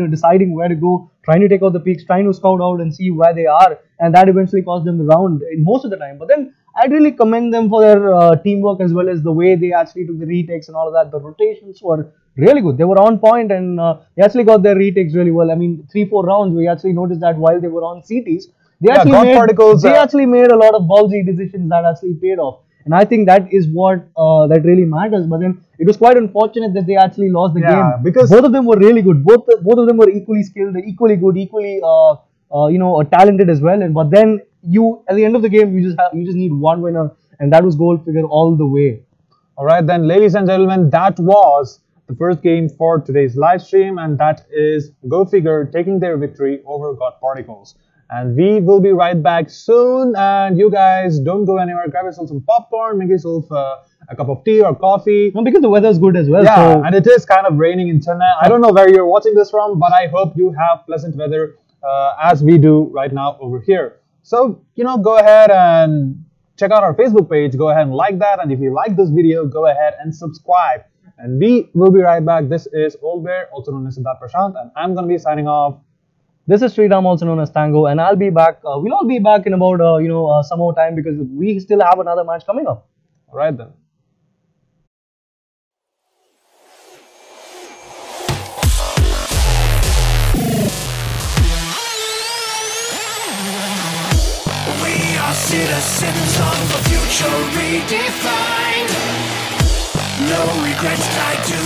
deciding where to go, trying to take out the peaks, trying to scout out and see where they are, and that eventually cost them the round most of the time. But then I'd really commend them for their teamwork, as well as the way they actually took the retakes and all of that. The rotations were really good. They were on point, and they actually got their retakes really well. I mean, 3-4 rounds, we actually noticed that while they were on CTs, they actually made a lot of ballsy decisions that actually paid off. And I think that is what that really matters. But then it was quite unfortunate that they actually lost the game, because both of them were really good. Both of them were equally skilled, equally good, equally talented as well. And but then at the end of the game, you just need one winner, and that was GoFigure all the way. All right, then, ladies and gentlemen, that was the first game for today's live stream, and that is GoFigure taking their victory over God Particles. And we will be right back soon, and you guys don't go anywhere. Grab yourself some popcorn, make yourself a cup of tea or coffee. No, because the weather is good as well. Yeah, So and it is kind of raining in Chennai. I don't know where you're watching this from, but I hope you have pleasant weather as we do right now over here. So, go ahead and check out our Facebook page. Go ahead and like that. And if you like this video, go ahead and subscribe. And we will be right back. This is Old Bear, also known as Siddharth Prashant, and I'm going to be signing off. this is Sriram, also known as Tango, and I'll be back. We'll all be back in about some more time because we still have another match coming up. All right then. We are citizens of a future redefined. No regrets tied to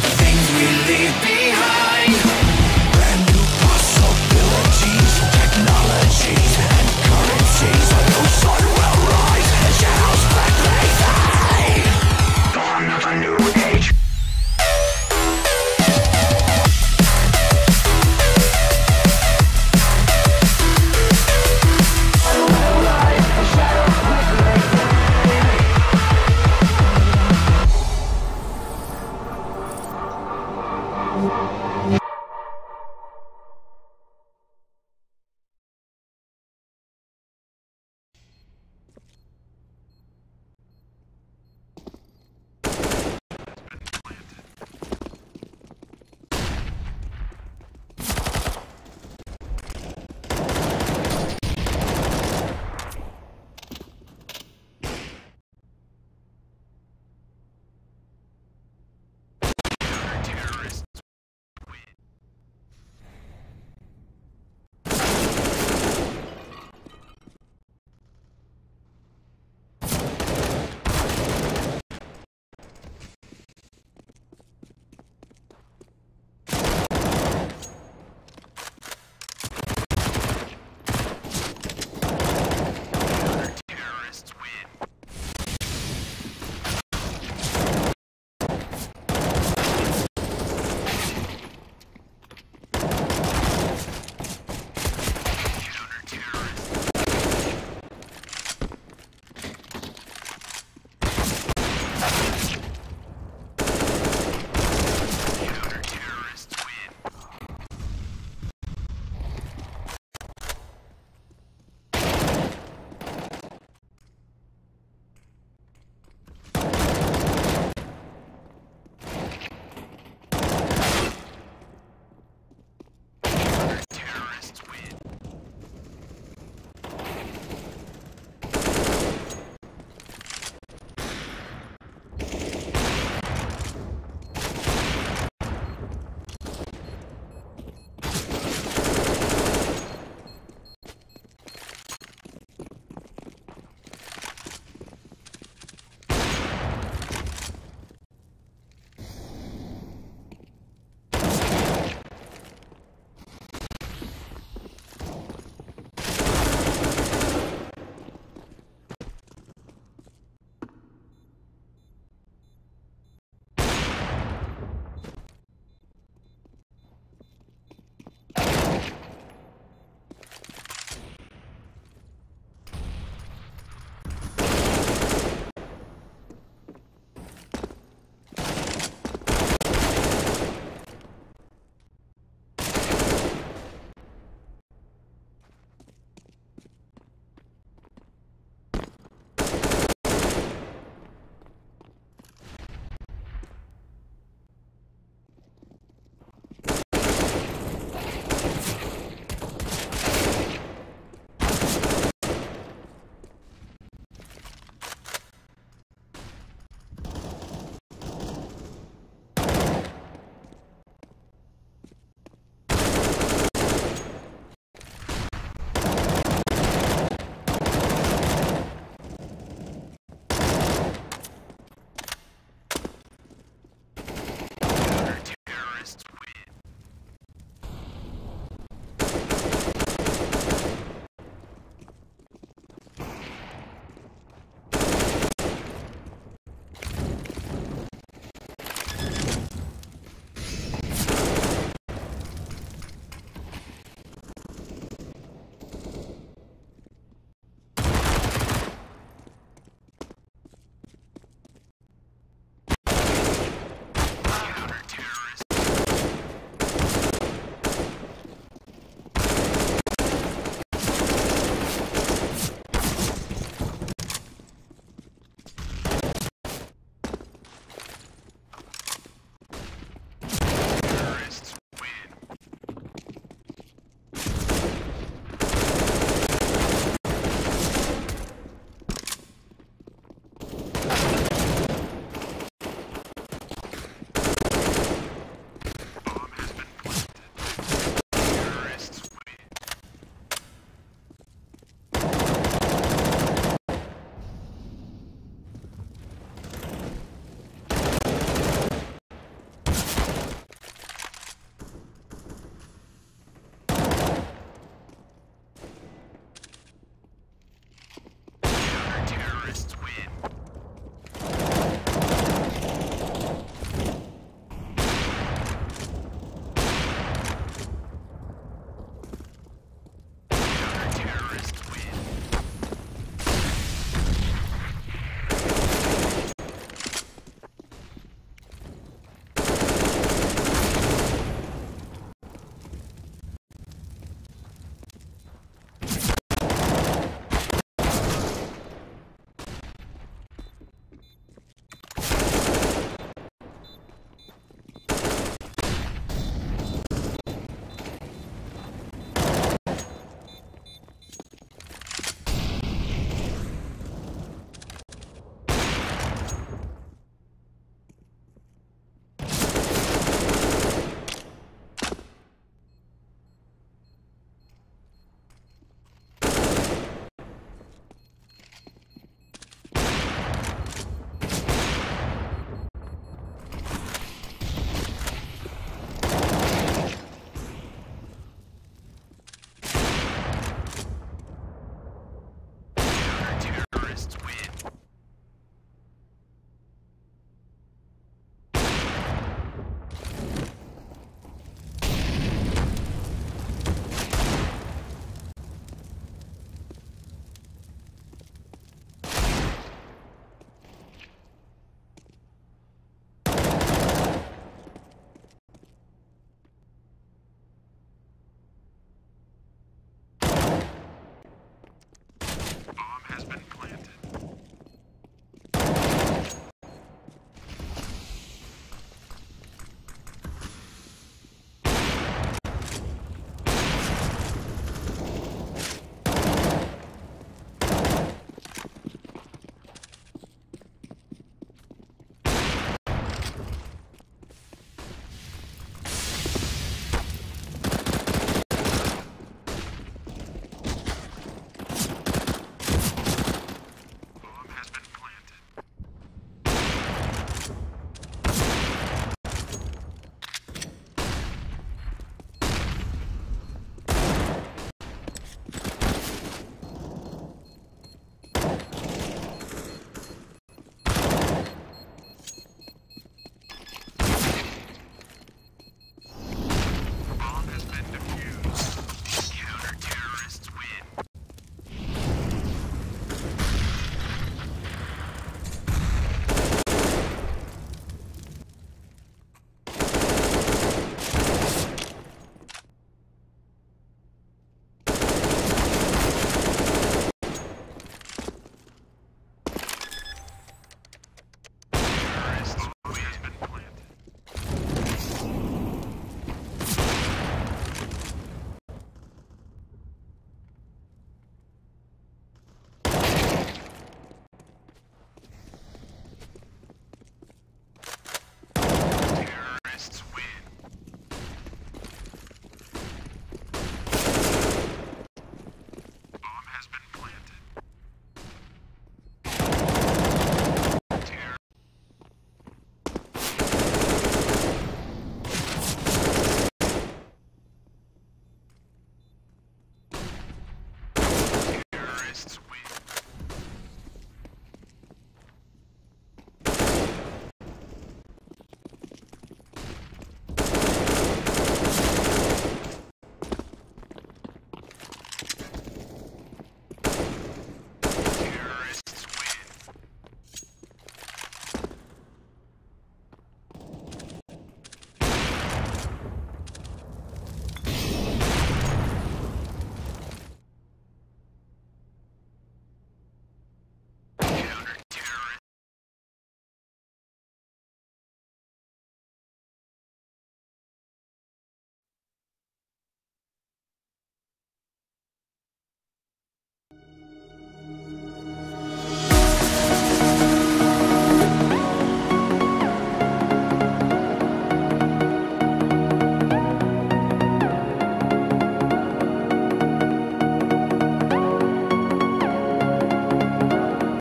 the things we leave behind. Brand new possibilities, technologies, and currencies.